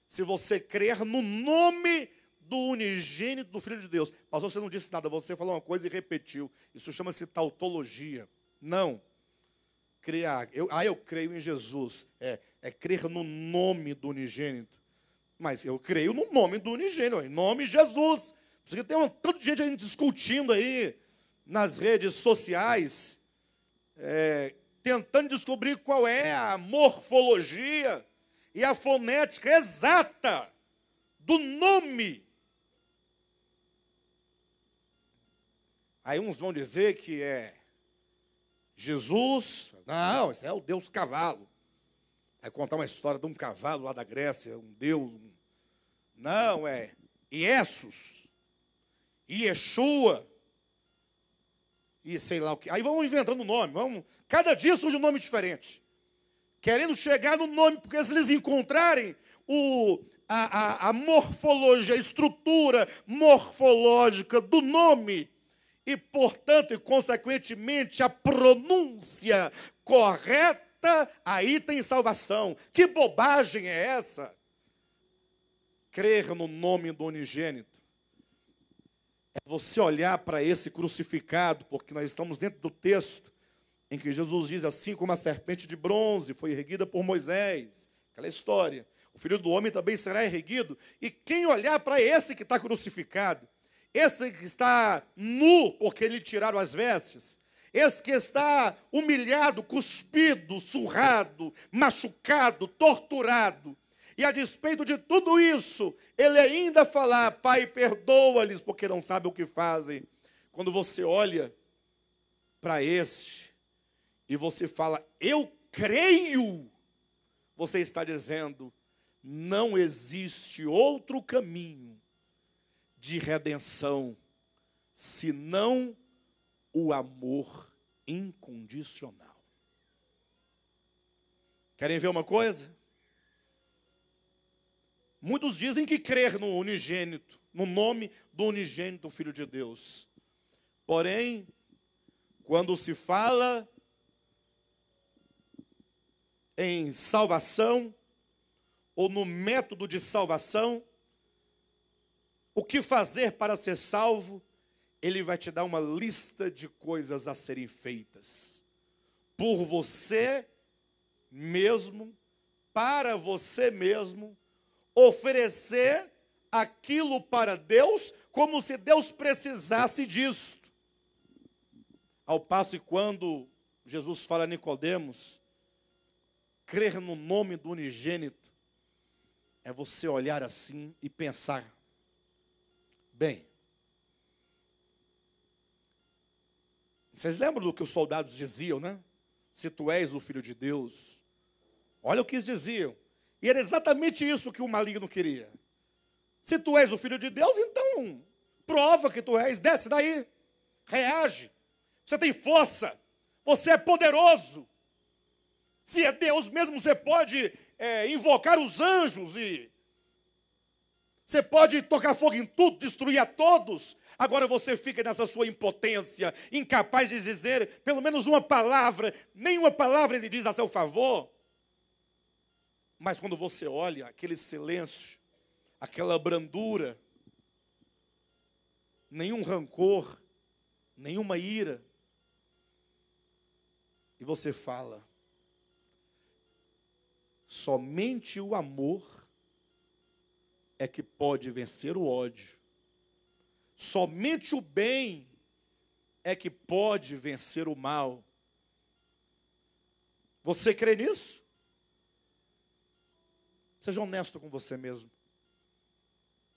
se você crer no nome do unigênito do Filho de Deus. Pastor, você não disse nada, você falou uma coisa e repetiu. Isso chama-se tautologia. Não. Eu creio em Jesus. É crer no nome do unigênito. Mas eu creio no nome do unigênito, em nome de Jesus. Porque tem um tanto de gente aí discutindo aí nas redes sociais, tentando descobrir qual é a morfologia e a fonética exata do nome. Aí uns vão dizer que é Jesus. Não, esse é o Deus cavalo. Vai contar uma história de um cavalo lá da Grécia, um Deus. Não, é Iessus, Yeshua, e sei lá o que. Aí vão inventando nome. Cada dia surge um nome diferente. Querendo chegar no nome, porque se eles encontrarem a morfologia, a estrutura morfológica do nome, e, portanto, e consequentemente, a pronúncia correta, aí tem salvação. Que bobagem é essa? Crer no nome do unigênito é você olhar para esse crucificado, porque nós estamos dentro do texto em que Jesus diz assim, como a serpente de bronze foi erguida por Moisés, aquela história, o Filho do Homem também será erguido, e quem olhar para esse que está crucificado, esse que está nu, porque lhe tiraram as vestes, esse que está humilhado, cuspido, surrado, machucado, torturado, e a despeito de tudo isso, ele ainda falar, Pai, perdoa-lhes, porque não sabem o que fazem. Quando você olha para este, e você fala, eu creio, você está dizendo, não existe outro caminho de redenção, senão o amor incondicional. Querem ver uma coisa? Muitos dizem que crer no unigênito, no nome do unigênito Filho de Deus. Porém, quando se fala em salvação, ou no método de salvação, o que fazer para ser salvo, ele vai te dar uma lista de coisas a serem feitas. Por você mesmo, para você mesmo, oferecer aquilo para Deus, como se Deus precisasse disto. Ao passo que quando Jesus fala a Nicodemos, crer no nome do unigênito, é você olhar assim e pensar, bem, Vocês lembram do que os soldados diziam, né? Se tu és o Filho de Deus. Olha o que eles diziam. E era exatamente isso que o maligno queria. Se tu és o Filho de Deus, então prova que tu és. Desce daí. Reage. Você tem força. Você é poderoso. Se é Deus mesmo, você pode invocar os anjos e você pode tocar fogo em tudo, destruir a todos. Agora você fica nessa sua impotência, incapaz de dizer pelo menos uma palavra. Nenhuma palavra ele diz a seu favor. Mas quando você olha aquele silêncio, aquela brandura, nenhum rancor, nenhuma ira, e você fala, somente o amor é que pode vencer o ódio. Somente o bem é que pode vencer o mal. Você crê nisso? Seja honesto com você mesmo.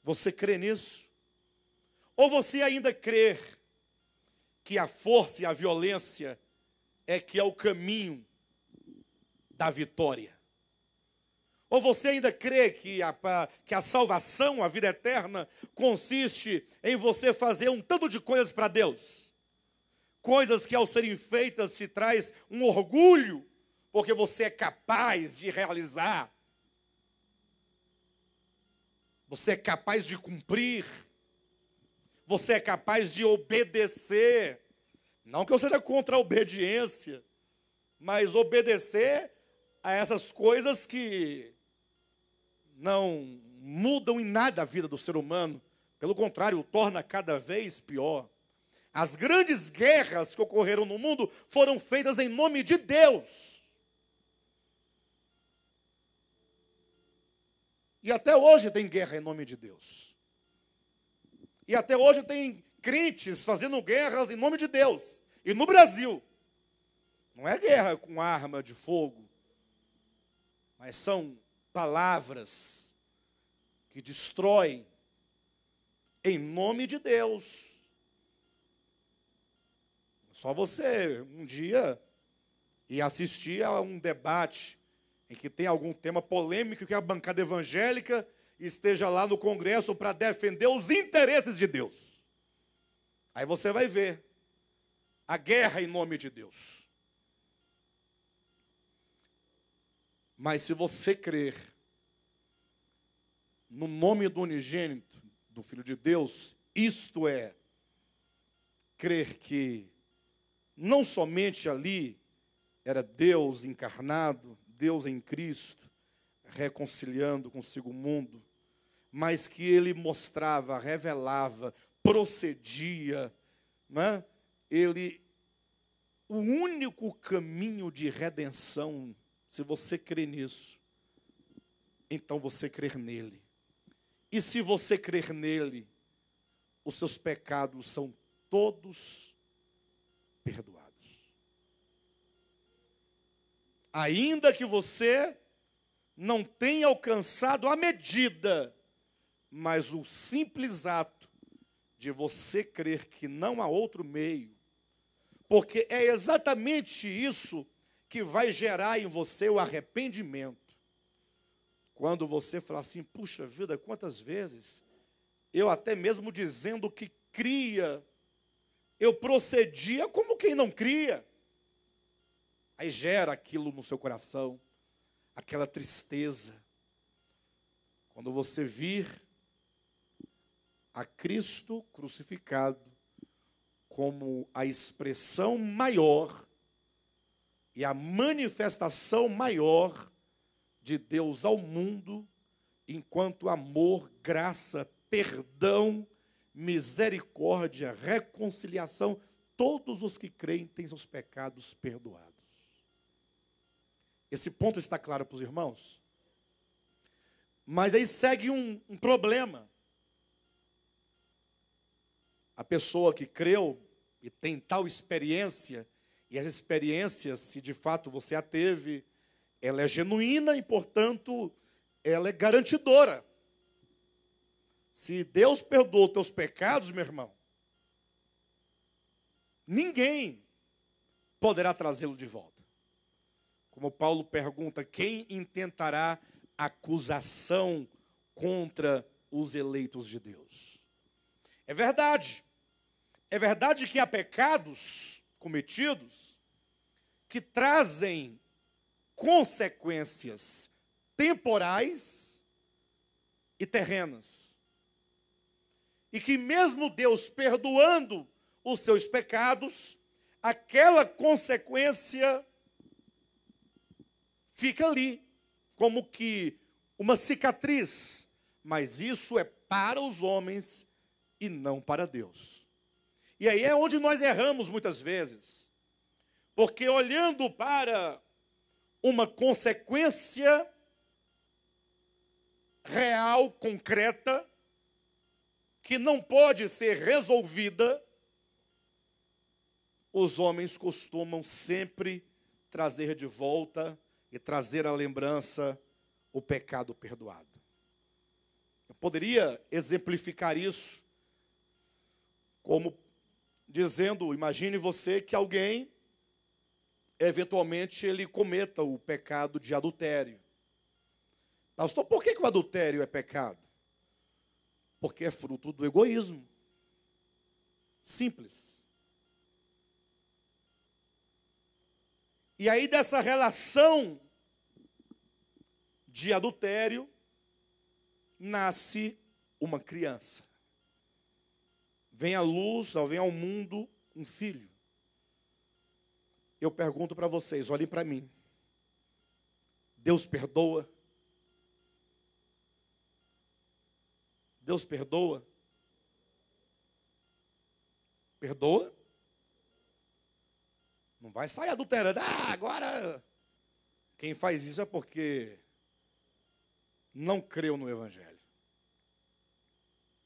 Você crê nisso? Ou você ainda crê que a força e a violência é que é o caminho da vitória? Ou você ainda crê que a salvação, a vida eterna, consiste em você fazer um tanto de coisas para Deus? Coisas que ao serem feitas te traz um orgulho, porque você é capaz de realizar. Você é capaz de cumprir. Você é capaz de obedecer. Não que eu seja contra a obediência, mas obedecer a essas coisas que não mudam em nada a vida do ser humano. Pelo contrário, o torna cada vez pior. As grandes guerras que ocorreram no mundo foram feitas em nome de Deus. E até hoje tem guerra em nome de Deus. E até hoje tem crentes fazendo guerras em nome de Deus. E no Brasil, não é guerra com arma de fogo, mas são palavras que destroem em nome de Deus. Só você um dia ir assistir a um debate em que tem algum tema polêmico que a bancada evangélica esteja lá no Congresso para defender os interesses de Deus. Aí você vai ver a guerra em nome de Deus. Mas se você crer no nome do unigênito, do Filho de Deus, isto é, crer que não somente ali era Deus encarnado, Deus em Cristo, reconciliando consigo o mundo, mas que ele mostrava, revelava, procedia, né? O único caminho de redenção, se você crer nisso, então você crer nele. E se você crer nele, os seus pecados são todos perdoados. Ainda que você não tenha alcançado a medida, mas o simples ato de você crer que não há outro meio, porque é exatamente isso que vai gerar em você o arrependimento. Quando você falar assim, puxa vida, quantas vezes eu até mesmo dizendo que cria, eu procedia como quem não cria. Aí gera aquilo no seu coração, aquela tristeza. Quando você vir a Cristo crucificado como a expressão maior e a manifestação maior de Deus ao mundo, enquanto amor, graça, perdão, misericórdia, reconciliação, todos os que creem têm seus pecados perdoados. Esse ponto está claro para os irmãos? Mas aí segue um problema. A pessoa que creu e tem tal experiência, e essa experiência, se de fato você a teve, ela é genuína e, portanto, ela é garantidora. Se Deus perdoou teus pecados, meu irmão, ninguém poderá trazê-lo de volta. Como Paulo pergunta, quem intentará acusação contra os eleitos de Deus? É verdade que há pecados cometidos que trazem consequências temporais e terrenas. E que mesmo Deus perdoando os seus pecados, aquela consequência fica ali, como que uma cicatriz. Mas isso é para os homens e não para Deus. E aí é onde nós erramos muitas vezes. Porque olhando para uma consequência real, concreta, que não pode ser resolvida, os homens costumam sempre trazer de volta e trazer à lembrança o pecado perdoado. Eu poderia exemplificar isso como dizendo, imagine você que alguém, eventualmente, ele cometa o pecado de adultério. Pastor, por que o adultério é pecado? Porque é fruto do egoísmo. Simples. E aí dessa relação de adultério, nasce uma criança. Vem à luz, vem ao mundo um filho. Eu pergunto para vocês, olhem para mim. Deus perdoa? Deus perdoa? Perdoa? Não vai sair adulterando. Agora quem faz isso é porque não creu no Evangelho.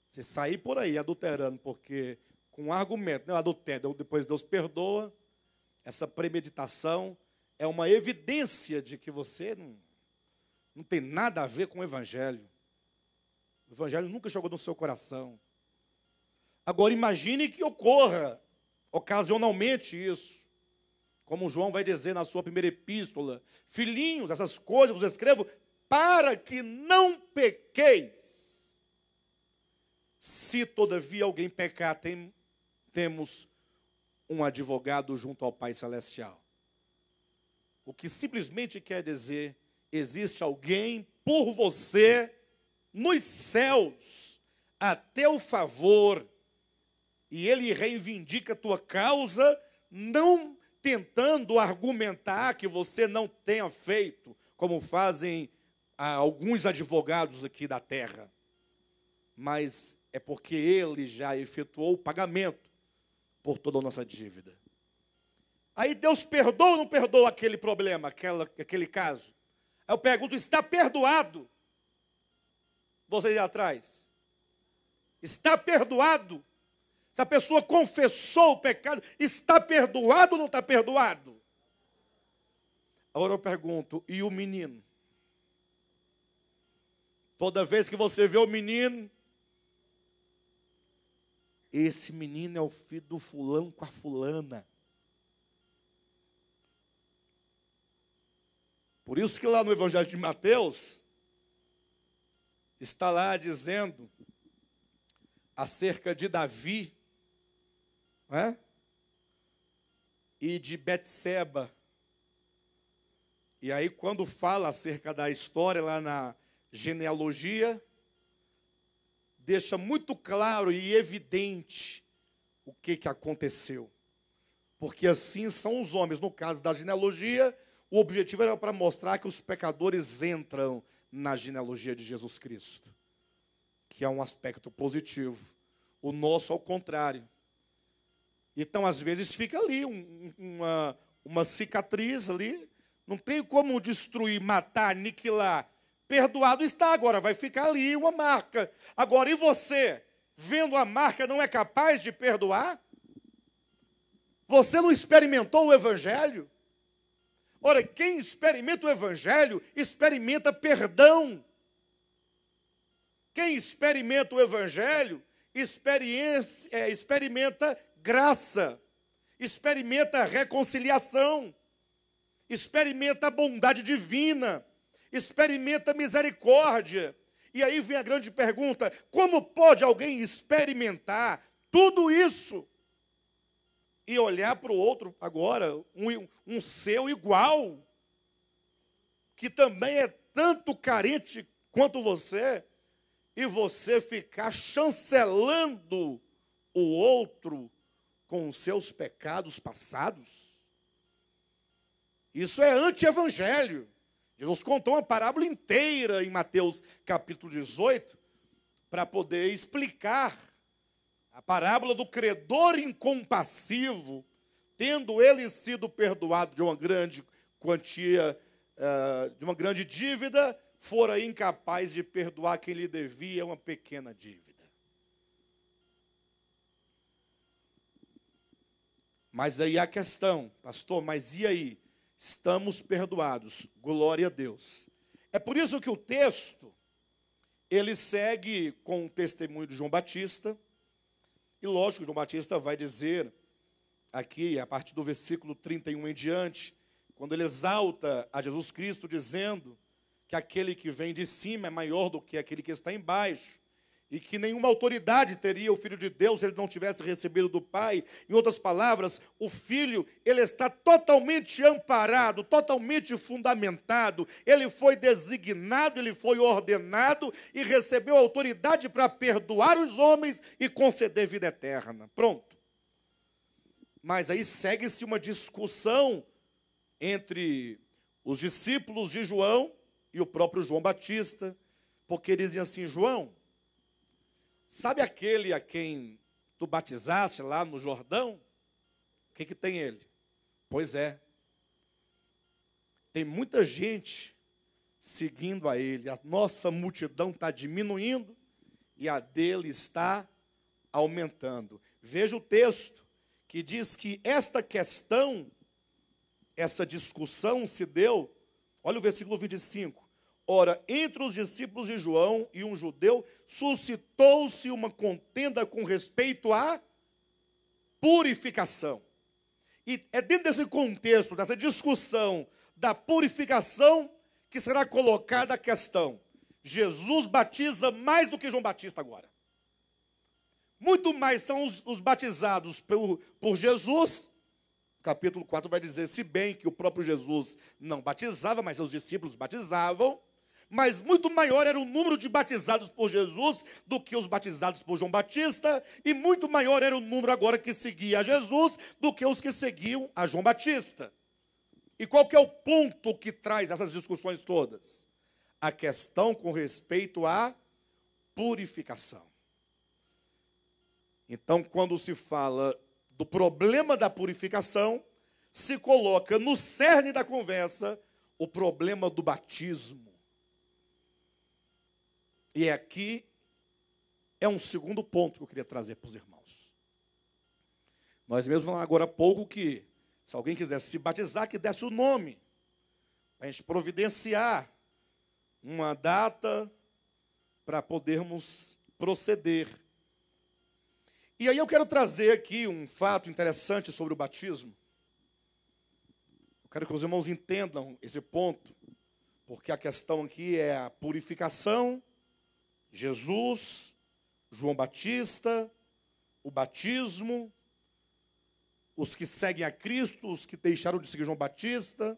Você sair por aí adulterando porque com argumento, não adultério, depois Deus perdoa, essa premeditação é uma evidência de que você não tem nada a ver com o Evangelho. O Evangelho nunca chegou no seu coração. Agora imagine que ocorra ocasionalmente isso. Como João vai dizer na sua primeira epístola, filhinhos, essas coisas vos escrevo para que não pequeis. Se todavia alguém pecar, temos um advogado junto ao Pai Celestial. O que simplesmente quer dizer, existe alguém por você nos céus, a teu favor, e ele reivindica a tua causa, não tentando argumentar que você não tenha feito, como fazem alguns advogados aqui da terra, mas é porque ele já efetuou o pagamento por toda a nossa dívida. Aí Deus perdoa ou não perdoa aquele problema, aquele caso? Aí eu pergunto, está perdoado? Vocês atrás. Está perdoado? Se a pessoa confessou o pecado, está perdoado ou não está perdoado? Agora eu pergunto, e o menino? Toda vez que você vê o menino, esse menino é o filho do fulano com a fulana. Por isso que lá no Evangelho de Mateus, está lá dizendo acerca de Davi, né? E de Betseba. E aí quando fala acerca da história lá na genealogia, deixa muito claro e evidente o que aconteceu. Porque assim são os homens. No caso da genealogia, o objetivo era para mostrar que os pecadores entram na genealogia de Jesus Cristo, que é um aspecto positivo. O nosso, ao contrário. Então, às vezes, fica ali uma cicatriz ali. Não tem como destruir, matar, aniquilar. Perdoado está agora, vai ficar ali uma marca. Agora, e você, vendo a marca, não é capaz de perdoar? Você não experimentou o Evangelho? Ora, quem experimenta o Evangelho, experimenta perdão. Quem experimenta o Evangelho, experimenta graça. experimenta a reconciliação, experimenta a bondade divina, experimenta a misericórdia. E aí vem a grande pergunta: como pode alguém experimentar tudo isso e olhar para o outro agora, um seu igual, que também é tanto carente quanto você, e você ficar chancelando o outro com os seus pecados passados? Isso é anti-evangelho. Jesus contou uma parábola inteira em Mateus capítulo 18 para poder explicar a parábola do credor incompassivo, tendo ele sido perdoado de uma grande quantia, de uma grande dívida, fora incapaz de perdoar quem lhe devia uma pequena dívida. Mas aí a questão, pastor, mas e aí? Estamos perdoados, glória a Deus. É por isso que o texto, ele segue com o testemunho de João Batista, e lógico que João Batista vai dizer aqui, a partir do versículo 31 em diante, quando ele exalta a Jesus Cristo, dizendo que aquele que vem de cima é maior do que aquele que está embaixo, e que nenhuma autoridade teria o Filho de Deus se ele não tivesse recebido do Pai. Em outras palavras, o Filho, ele está totalmente amparado, totalmente fundamentado, ele foi designado, ele foi ordenado e recebeu autoridade para perdoar os homens e conceder vida eterna. Pronto. Mas aí segue-se uma discussão entre os discípulos de João e o próprio João Batista, porque dizem assim: João, sabe aquele a quem tu batizaste lá no Jordão? O que tem ele? Pois é, tem muita gente seguindo a ele. A nossa multidão está diminuindo e a dele está aumentando. Veja o texto que diz que esta questão, essa discussão se deu, olha o versículo 25. Ora, entre os discípulos de João e um judeu, suscitou-se uma contenda com respeito à purificação. E é dentro desse contexto, dessa discussão da purificação, que será colocada a questão: Jesus batiza mais do que João Batista agora. Muito mais são os batizados por Jesus. Capítulo 4 vai dizer, se bem que o próprio Jesus não batizava, mas seus discípulos batizavam, mas muito maior era o número de batizados por Jesus do que os batizados por João Batista, e muito maior era o número agora que seguia a Jesus do que os que seguiam a João Batista. E qual que é o ponto que traz essas discussões todas? A questão com respeito à purificação. Então, quando se fala do problema da purificação, se coloca no cerne da conversa o problema do batismo. E aqui é um segundo ponto que eu queria trazer para os irmãos. Nós mesmos falamos agora há pouco que, se alguém quisesse se batizar, que desse o nome, para a gente providenciar uma data para podermos proceder. E aí eu quero trazer aqui um fato interessante sobre o batismo. Eu quero que os irmãos entendam esse ponto, porque a questão aqui é a purificação, Jesus, João Batista, o batismo, os que seguem a Cristo, os que deixaram de seguir João Batista.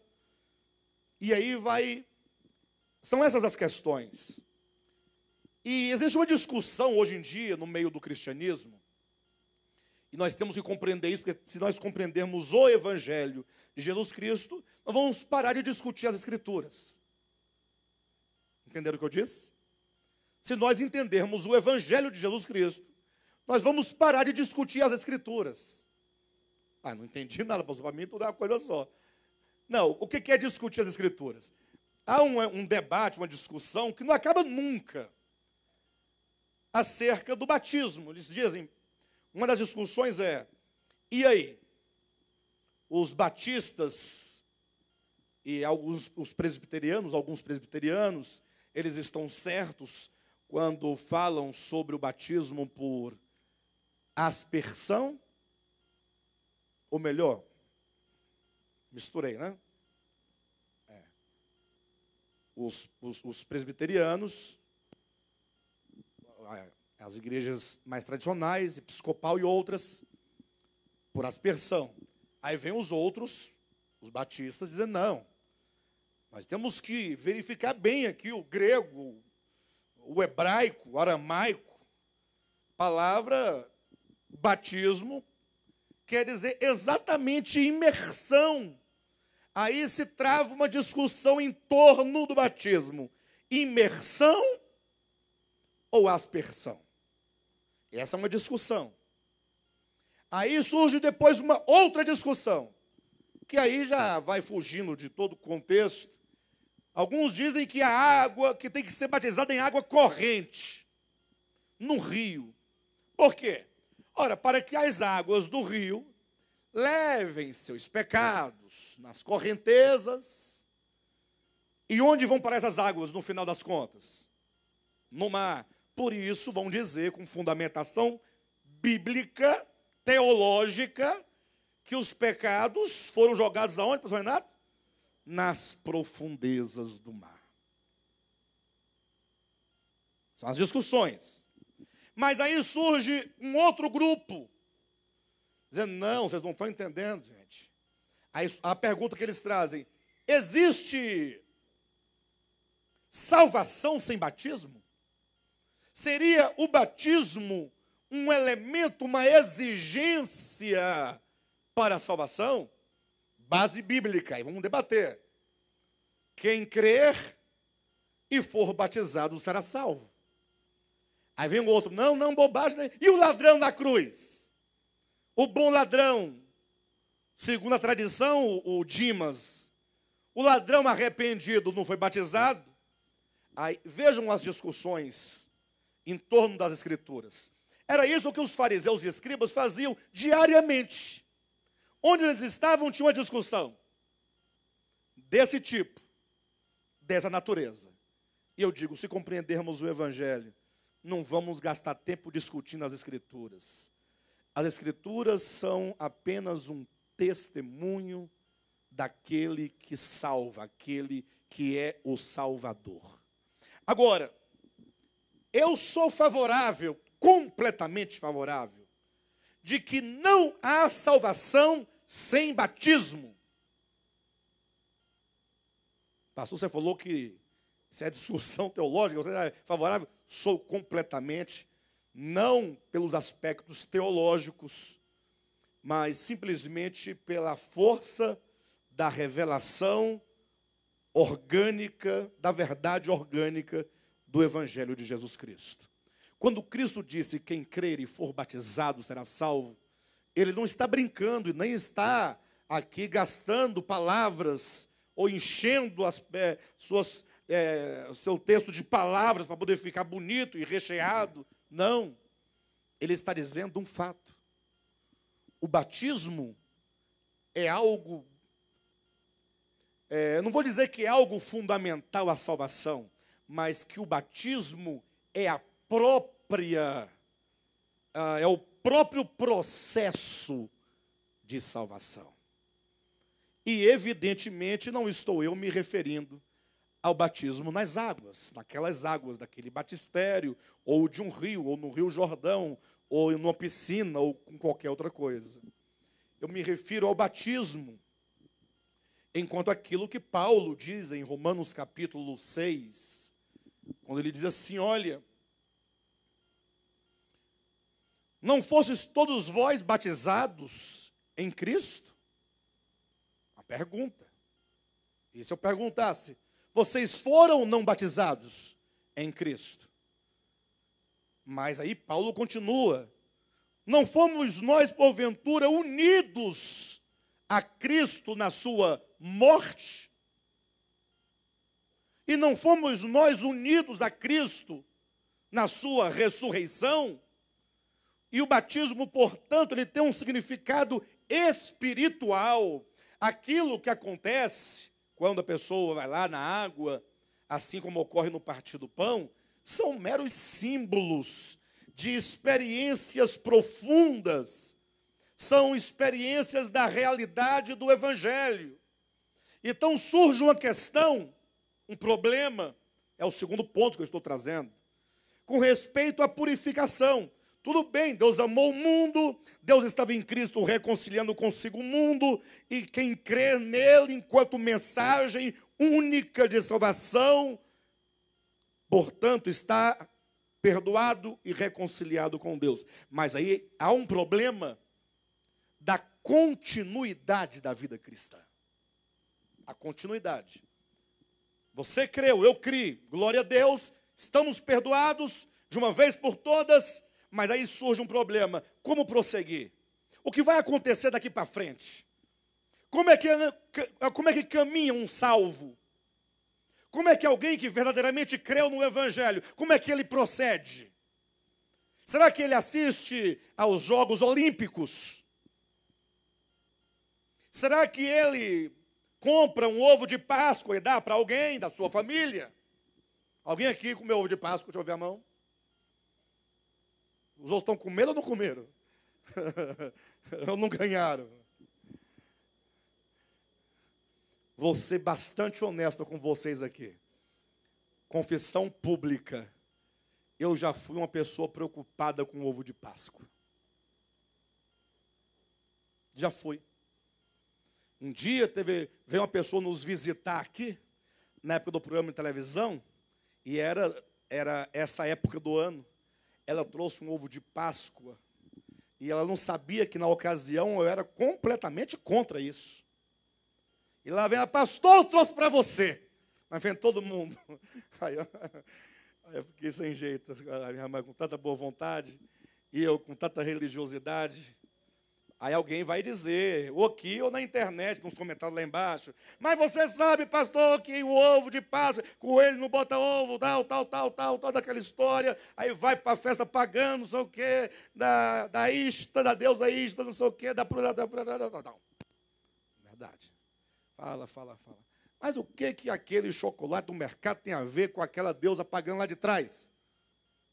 E aí são essas as questões. E existe uma discussão hoje em dia no meio do cristianismo, e nós temos que compreender isso, porque se nós compreendermos o Evangelho de Jesus Cristo, nós vamos parar de discutir as Escrituras. Entenderam o que eu disse? Se nós entendermos o Evangelho de Jesus Cristo, nós vamos parar de discutir as Escrituras. Ah, não entendi nada, pastor, para mim tudo é uma coisa só. Não, o que é discutir as Escrituras? Há um debate, uma discussão que não acaba nunca acerca do batismo. Eles dizem, uma das discussões é, e aí? Os batistas e alguns presbiterianos, eles estão certos quando falam sobre o batismo por aspersão? Ou melhor, misturei, né? Os presbiterianos, as igrejas mais tradicionais, episcopal e outras, por aspersão. Aí vem os outros, os batistas, dizendo, não, nós temos que verificar bem aqui o grego, o hebraico, o aramaico. Palavra batismo quer dizer exatamente imersão. Aí se trava uma discussão em torno do batismo. Imersão ou aspersão? Essa é uma discussão. Aí surge depois uma outra discussão, que aí já vai fugindo de todo o contexto. Alguns dizem que a água, que tem que ser batizada em água corrente, no rio. Por quê? Ora, para que as águas do rio levem seus pecados nas correntezas. E onde vão parar essas águas, no final das contas? No mar. Por isso, vão dizer, com fundamentação bíblica, teológica, que os pecados foram jogados aonde, pastor Renato? Nas profundezas do mar. São as discussões. Mas aí surge um outro grupo, dizendo, não, vocês não estão entendendo, gente. Aí a pergunta que eles trazem, existe salvação sem batismo? Seria o batismo um elemento, uma exigência para a salvação? Base bíblica, e vamos debater. Quem crer e for batizado será salvo. Aí vem o outro, não, bobagem. E o ladrão na cruz? O bom ladrão, segundo a tradição, o Dimas, o ladrão arrependido não foi batizado? Aí, vejam as discussões em torno das Escrituras. Era isso que os fariseus e escribas faziam diariamente. Onde eles estavam, tinha uma discussão desse tipo, dessa natureza. E eu digo, se compreendermos o Evangelho, não vamos gastar tempo discutindo as Escrituras. As Escrituras são apenas um testemunho daquele que salva, aquele que é o Salvador. Agora, eu sou favorável, completamente favorável, de que não há salvação sem batismo. Pastor, você falou que isso é discussão teológica, você é favorável? Sou completamente, não pelos aspectos teológicos, mas simplesmente pela força da revelação orgânica, da verdade orgânica do Evangelho de Jesus Cristo. Quando Cristo disse, quem crer e for batizado será salvo, ele não está brincando e nem está aqui gastando palavras ou enchendo seu texto de palavras para poder ficar bonito e recheado. Não. Ele está dizendo um fato. O batismo é algo, não vou dizer que é algo fundamental à salvação, mas que o batismo é o próprio processo de salvação. E, evidentemente, não estou eu me referindo ao batismo nas águas, naquelas águas daquele batistério, ou de um rio, ou no Rio Jordão, ou numa piscina, ou com qualquer outra coisa. Eu me refiro ao batismo, enquanto aquilo que Paulo diz em Romanos capítulo 6, quando ele diz assim, olha, não fostes todos vós batizados em Cristo? Uma pergunta. E se eu perguntasse, vocês foram ou não batizados em Cristo? Mas aí Paulo continua, não fomos nós, porventura, unidos a Cristo na sua morte? E não fomos nós unidos a Cristo na sua ressurreição? E o batismo, portanto, ele tem um significado espiritual. Aquilo que acontece quando a pessoa vai lá na água, assim como ocorre no partir do pão, são meros símbolos de experiências profundas, são experiências da realidade do Evangelho. Então surge uma questão, um problema, é o segundo ponto que eu estou trazendo, com respeito à purificação. Tudo bem, Deus amou o mundo, Deus estava em Cristo reconciliando consigo o mundo, e quem crê nele enquanto mensagem única de salvação, portanto, está perdoado e reconciliado com Deus. Mas aí há um problema da continuidade da vida cristã. A continuidade. Você creu, eu criei, glória a Deus, estamos perdoados de uma vez por todas, mas aí surge um problema. Como prosseguir? O que vai acontecer daqui para frente? Como é que caminha um salvo? Como é que alguém que verdadeiramente creu no Evangelho, como é que ele procede? Será que ele assiste aos Jogos Olímpicos? Será que ele compra um ovo de Páscoa e dá para alguém da sua família? Alguém aqui comeu ovo de Páscoa? Deixa eu ver a mão. Os outros estão comendo ou não comeram? Ou não ganharam? Vou ser bastante honesto com vocês aqui. Confissão pública. Eu já fui uma pessoa preocupada com ovo de Páscoa. Já fui. Um dia veio uma pessoa nos visitar aqui, na época do programa de televisão, e era essa época do ano. Ela trouxe um ovo de Páscoa, e ela não sabia que na ocasião eu era completamente contra isso. E lá vem a pastor, eu trouxe para você. Mas vem todo mundo. Aí eu fiquei sem jeito. A minha mãe com tanta boa vontade, e eu com tanta religiosidade. Aí alguém vai dizer, ou aqui ou na internet, nos comentários lá embaixo, mas você sabe, pastor, que o ovo de Páscoa, coelho não bota ovo, tal, toda aquela história, aí vai para a festa pagã, não sei o quê, da Ista, da deusa Ista, não sei o quê, Verdade. Fala. Mas o que aquele chocolate do mercado tem a ver com aquela deusa pagã lá de trás?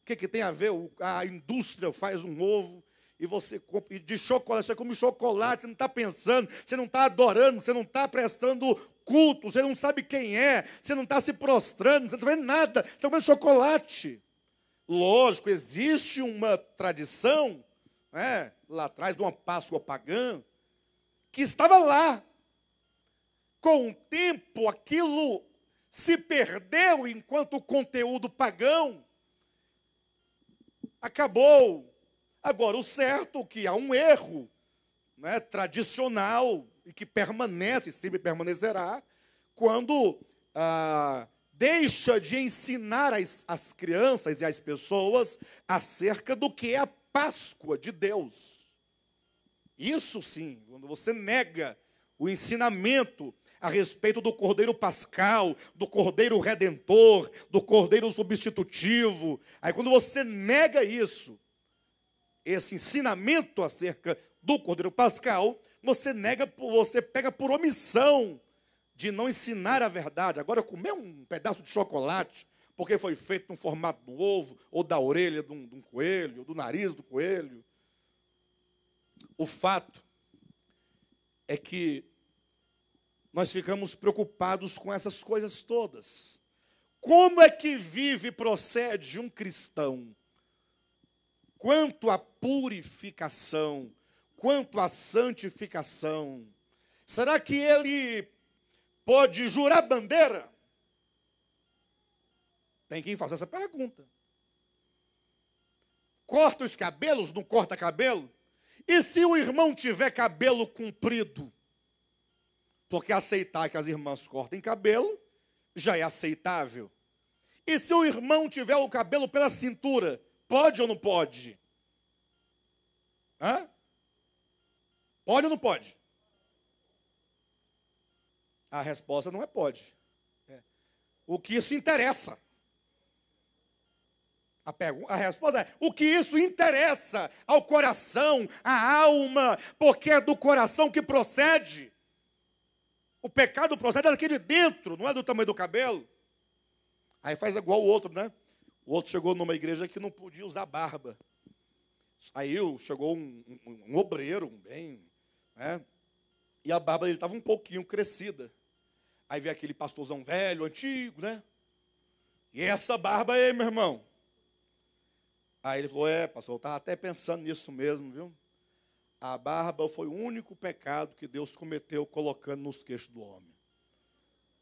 O que tem a ver? A indústria faz um ovo, e você compra de chocolate, você come chocolate, você não está pensando, você não está adorando, você não está prestando culto, você não sabe quem é, você não está se prostrando, você não está vendo nada, você está comendo chocolate. Lógico, existe uma tradição, lá atrás de uma Páscoa pagã, que estava lá. Com o tempo, aquilo se perdeu enquanto conteúdo pagão acabou. Agora, o certo é que há um erro tradicional e que permanece, sempre permanecerá, quando deixa de ensinar as crianças e as pessoas acerca do que é a Páscoa de Deus. Isso sim, quando você nega o ensinamento a respeito do Cordeiro Pascal, do Cordeiro Redentor, do Cordeiro Substitutivo, aí quando você nega isso, esse ensinamento acerca do Cordeiro Pascal, você pega por omissão de não ensinar a verdade. Agora, comer um pedaço de chocolate, porque foi feito no formato do ovo, ou da orelha de um coelho, ou do nariz do coelho. O fato é que nós ficamos preocupados com essas coisas todas. Como é que vive e procede um cristão quanto à purificação, quanto à santificação? Será que ele pode jurar bandeira? Tem quem faça essa pergunta. Corta os cabelos, não corta cabelo? E se o irmão tiver cabelo comprido? Porque aceitar que as irmãs cortem cabelo já é aceitável. E se o irmão tiver o cabelo pela cintura, pode ou não pode? Pode ou não pode? A resposta não é pode. O que isso interessa? A resposta é, o que isso interessa ao coração, à alma, porque é do coração que procede. O pecado procede daqui de dentro, não é do tamanho do cabelo. Aí faz igual o outro, né? O outro chegou numa igreja que não podia usar barba. Aí chegou um obreiro, a barba dele estava um pouquinho crescida. Aí veio aquele pastorzão velho, antigo, né? E essa barba aí, meu irmão? Aí ele falou, pastor, eu estava até pensando nisso mesmo, viu? A barba foi o único pecado que Deus cometeu colocando nos queixos do homem.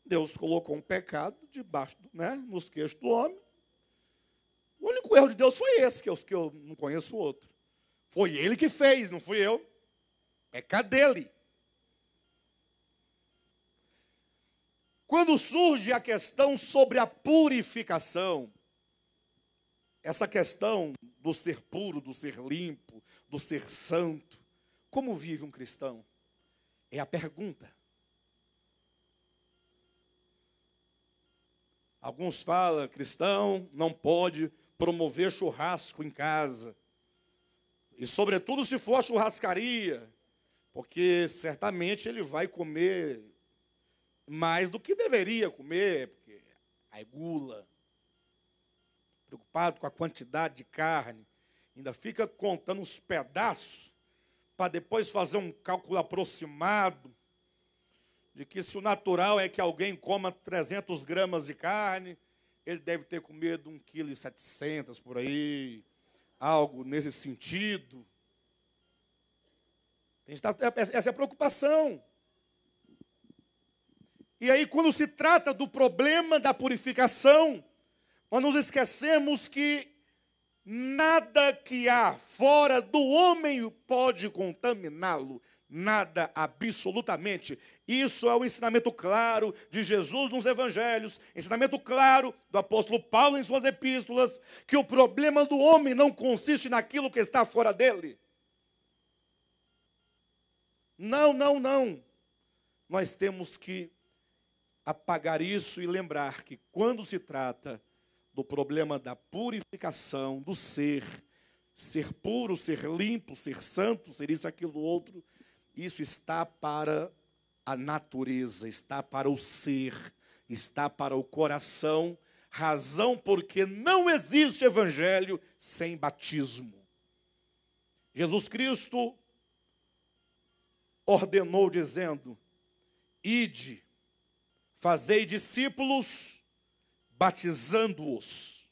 Deus colocou um pecado debaixo, né, nos queixos do homem. O único erro de Deus foi esse, que eu não conheço outro. Foi ele que fez, não fui eu. Pecado dele. Quando surge a questão sobre a purificação, essa questão do ser puro, do ser limpo, do ser santo, como vive um cristão? É a pergunta. Alguns falam, cristão não pode promover churrasco em casa. E sobretudo se for a churrascaria, porque certamente ele vai comer mais do que deveria comer, porque é gula. Preocupado com a quantidade de carne, ainda fica contando os pedaços, para depois fazer um cálculo aproximado, de que se o natural é que alguém coma 300 gramas de carne, ele deve ter comido 1,7 kg por aí, algo nesse sentido. Essa é a preocupação. E aí, quando se trata do problema da purificação, nós nos esquecemos que nada que há fora do homem pode contaminá-lo. Nada, absolutamente. Isso é o ensinamento claro de Jesus nos evangelhos, ensinamento claro do apóstolo Paulo em suas epístolas, que o problema do homem não consiste naquilo que está fora dele. Não, não, não. Nós temos que apagar isso e lembrar que quando se trata do problema da purificação, do ser puro, ser limpo, ser santo, ser isso, aquilo, outro, isso está para a natureza, está para o ser, está para o coração, razão porque não existe evangelho sem batismo. Jesus Cristo ordenou dizendo, ide, fazei discípulos, batizando-os.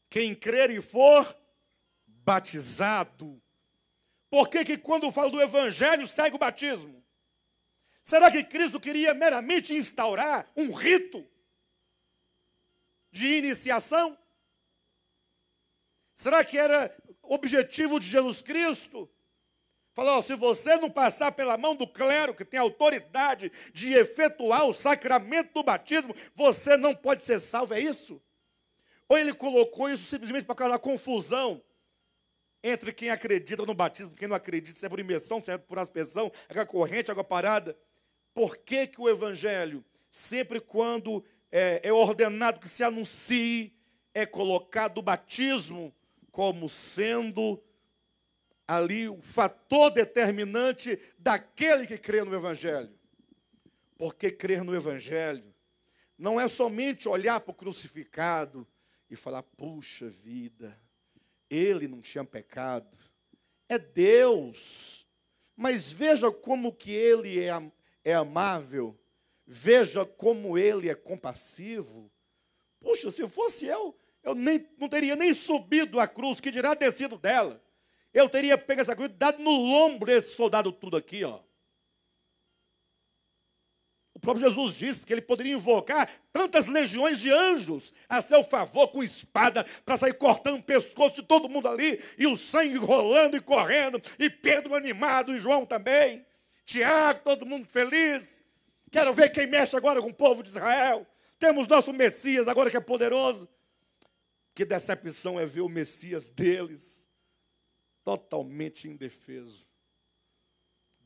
Quem crer e for batizado. Por que quando fala do evangelho segue o batismo? Será que Cristo queria meramente instaurar um rito de iniciação? Será que era objetivo de Jesus Cristo? Falou, se você não passar pela mão do clero, que tem autoridade de efetuar o sacramento do batismo, você não pode ser salvo, é isso? Ou ele colocou isso simplesmente para causar confusão entre quem acredita no batismo, quem não acredita, se é por imersão, se é por aspersão, água corrente, água parada. Por que o evangelho, sempre quando é ordenado que se anuncie, é colocado o batismo como sendo ali o fator determinante daquele que crê no evangelho? Porque crer no evangelho não é somente olhar para o crucificado e falar, puxa vida, ele não tinha pecado. É Deus. Mas veja como que ele é amável. Veja como ele é compassivo. Puxa, se fosse eu não teria nem subido a cruz, que dirá descido dela. Eu teria pego essa cruz e dado no lombo desse soldado tudo aqui, ó. O próprio Jesus disse que ele poderia invocar tantas legiões de anjos a seu favor com espada para sair cortando o pescoço de todo mundo ali, e o sangue rolando e correndo, e Pedro animado, e João também, Tiago, todo mundo feliz. Quero ver quem mexe agora com o povo de Israel. Temos nosso Messias agora que é poderoso. Que decepção é ver o Messias deles totalmente indefeso.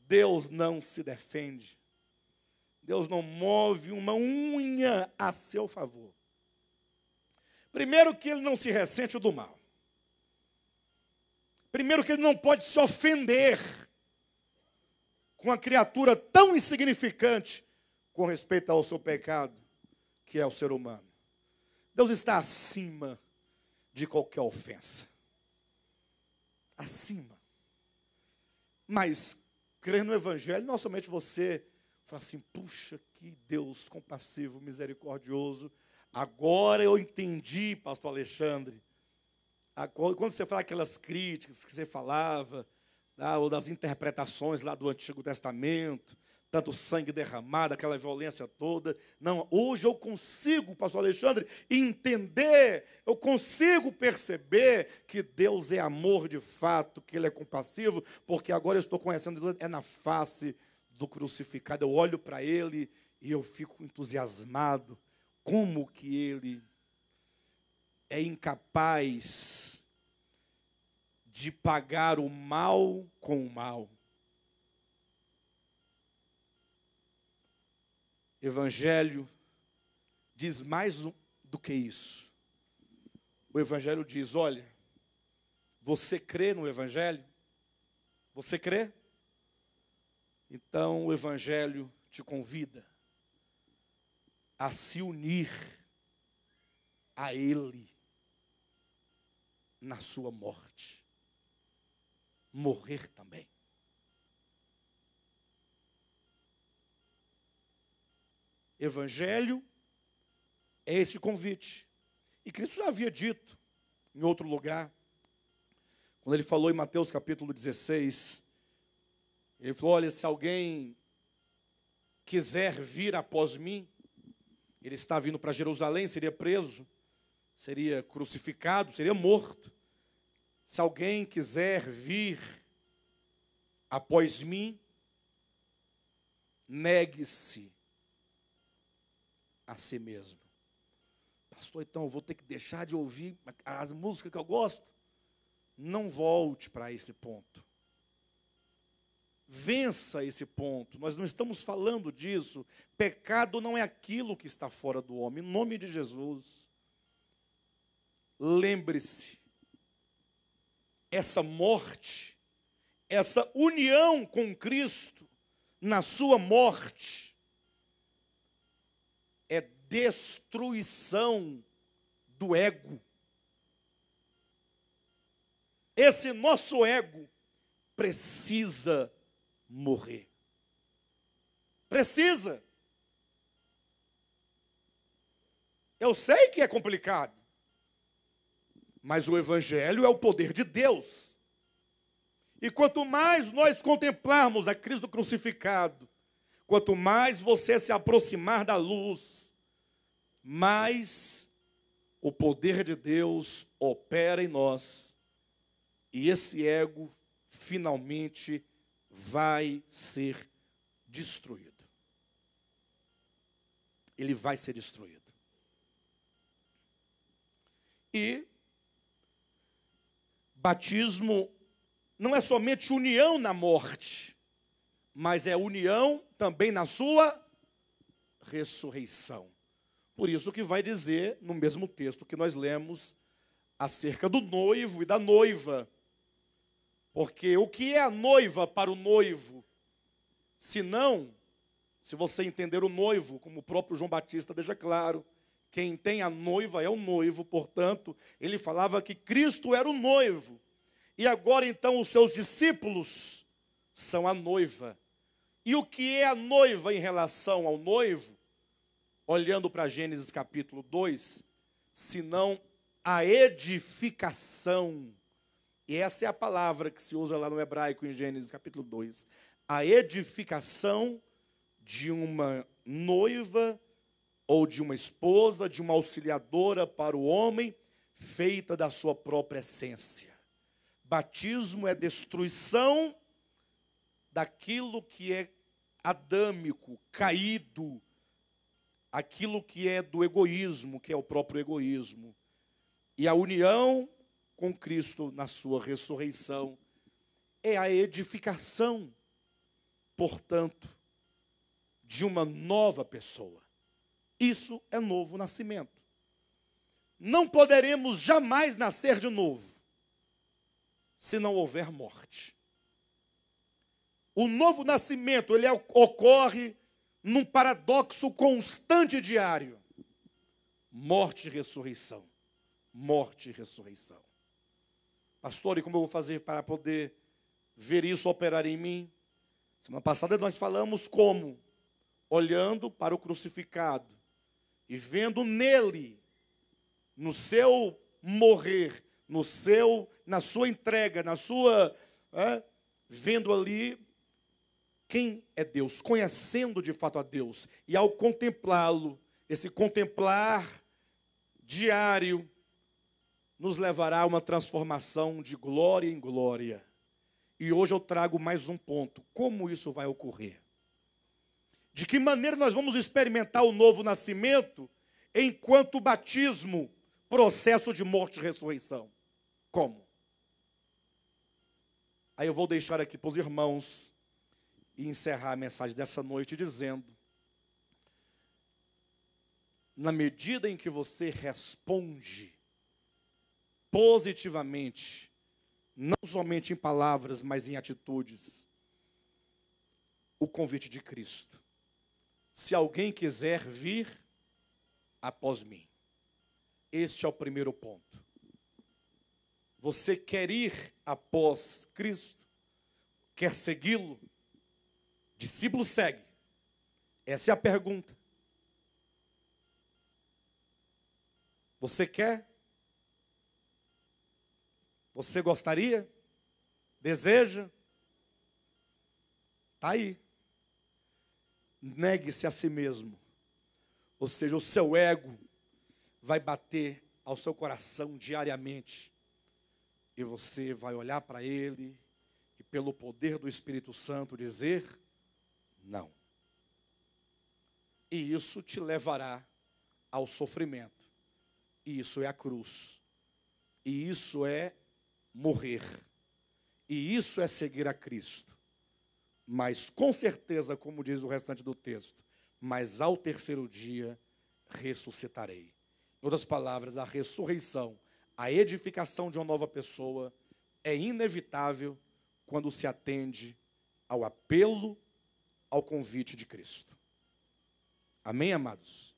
Deus não se defende. Deus não move uma unha a seu favor. Primeiro que ele não se ressente do mal. Primeiro que ele não pode se ofender com a criatura tão insignificante com respeito ao seu pecado, que é o ser humano. Deus está acima de qualquer ofensa. Acima. Mas crer no Evangelho, não somente você fala assim, puxa, que Deus compassivo, misericordioso. Agora eu entendi, pastor Alexandre. Agora, quando você fala aquelas críticas que você falava, ou das interpretações lá do Antigo Testamento, tanto sangue derramado, aquela violência toda. Não, hoje eu consigo, pastor Alexandre, entender, eu consigo perceber que Deus é amor de fato, que Ele é compassivo, porque agora eu estou conhecendo Deus, é na face do crucificado. Eu olho para Ele e eu fico entusiasmado, como que Ele é incapaz de pagar o mal com o mal. Evangelho diz mais do que isso. O Evangelho diz, olha, você crê no Evangelho? Você crê? Então o Evangelho te convida a se unir a Ele na sua morte. Morrer também. Evangelho é esse convite. E Cristo já havia dito em outro lugar, quando Ele falou em Mateus capítulo 16, Ele falou, olha, se alguém quiser vir após mim, Ele está vindo para Jerusalém, seria preso, seria crucificado, seria morto. Se alguém quiser vir após mim, negue-se a si mesmo. Pastor, então eu vou ter que deixar de ouvir as músicas que eu gosto? Não volte para esse ponto. Vença esse ponto. Nós não estamos falando disso. Pecado não é aquilo que está fora do homem. Em nome de Jesus. Lembre-se, essa morte, essa união com Cristo na sua morte, é destruição do ego. Esse nosso ego precisa morrer. Precisa. Eu sei que é complicado, mas o Evangelho é o poder de Deus. E quanto mais nós contemplarmos a Cristo crucificado, quanto mais você se aproximar da luz, mais o poder de Deus opera em nós. E esse ego finalmente vai ser destruído. Ele vai ser destruído. E batismo não é somente união na morte, mas é união também na sua ressurreição. Por isso que vai dizer no mesmo texto que nós lemos acerca do noivo e da noiva. Porque o que é a noiva para o noivo? Se você entender o noivo, como o próprio João Batista deixa claro, quem tem a noiva é o noivo, portanto, ele falava que Cristo era o noivo. E agora então os seus discípulos são a noiva. E o que é a noiva em relação ao noivo? Olhando para Gênesis capítulo 2, senão a edificação. E essa é a palavra que se usa lá no hebraico em Gênesis capítulo 2. A edificação de uma noiva ou de uma esposa, de uma auxiliadora para o homem, feita da sua própria essência. Batismo é destruição daquilo que é adâmico, caído, aquilo que é do egoísmo, que é o próprio egoísmo. E a união com Cristo na sua ressurreição é a edificação, portanto, de uma nova pessoa. Isso é novo nascimento. Não poderemos jamais nascer de novo se não houver morte. O novo nascimento, ele ocorre num paradoxo constante e diário. Morte e ressurreição. Morte e ressurreição. Pastor, e como eu vou fazer para poder ver isso operar em mim? Semana passada nós falamos como, olhando para o crucificado e vendo nele, no seu morrer, na sua entrega, vendo ali quem é Deus, conhecendo de fato a Deus. E ao contemplá-lo, esse contemplar diário, nos levará a uma transformação de glória em glória. E hoje eu trago mais um ponto. Como isso vai ocorrer? De que maneira nós vamos experimentar o novo nascimento enquanto o batismo, processo de morte e ressurreição? Como? Aí eu vou deixar aqui para os irmãos e encerrar a mensagem dessa noite dizendo: na medida em que você responde positivamente, não somente em palavras, mas em atitudes, o convite de Cristo. Se alguém quiser vir após mim. Este é o primeiro ponto. Você quer ir após Cristo? Quer segui-lo? Discípulo segue. Essa é a pergunta. Você quer? Você gostaria? Deseja? Está aí. Negue-se a si mesmo. Ou seja, o seu ego vai bater ao seu coração diariamente. E você vai olhar para ele e, pelo poder do Espírito Santo, dizer não. E isso te levará ao sofrimento. E isso é a cruz. E isso é morrer. E isso é seguir a Cristo. Mas com certeza, como diz o restante do texto, mas ao terceiro dia ressuscitarei. Em outras palavras, a ressurreição, a edificação de uma nova pessoa é inevitável quando se atende ao apelo, ao convite de Cristo. Amém, amados?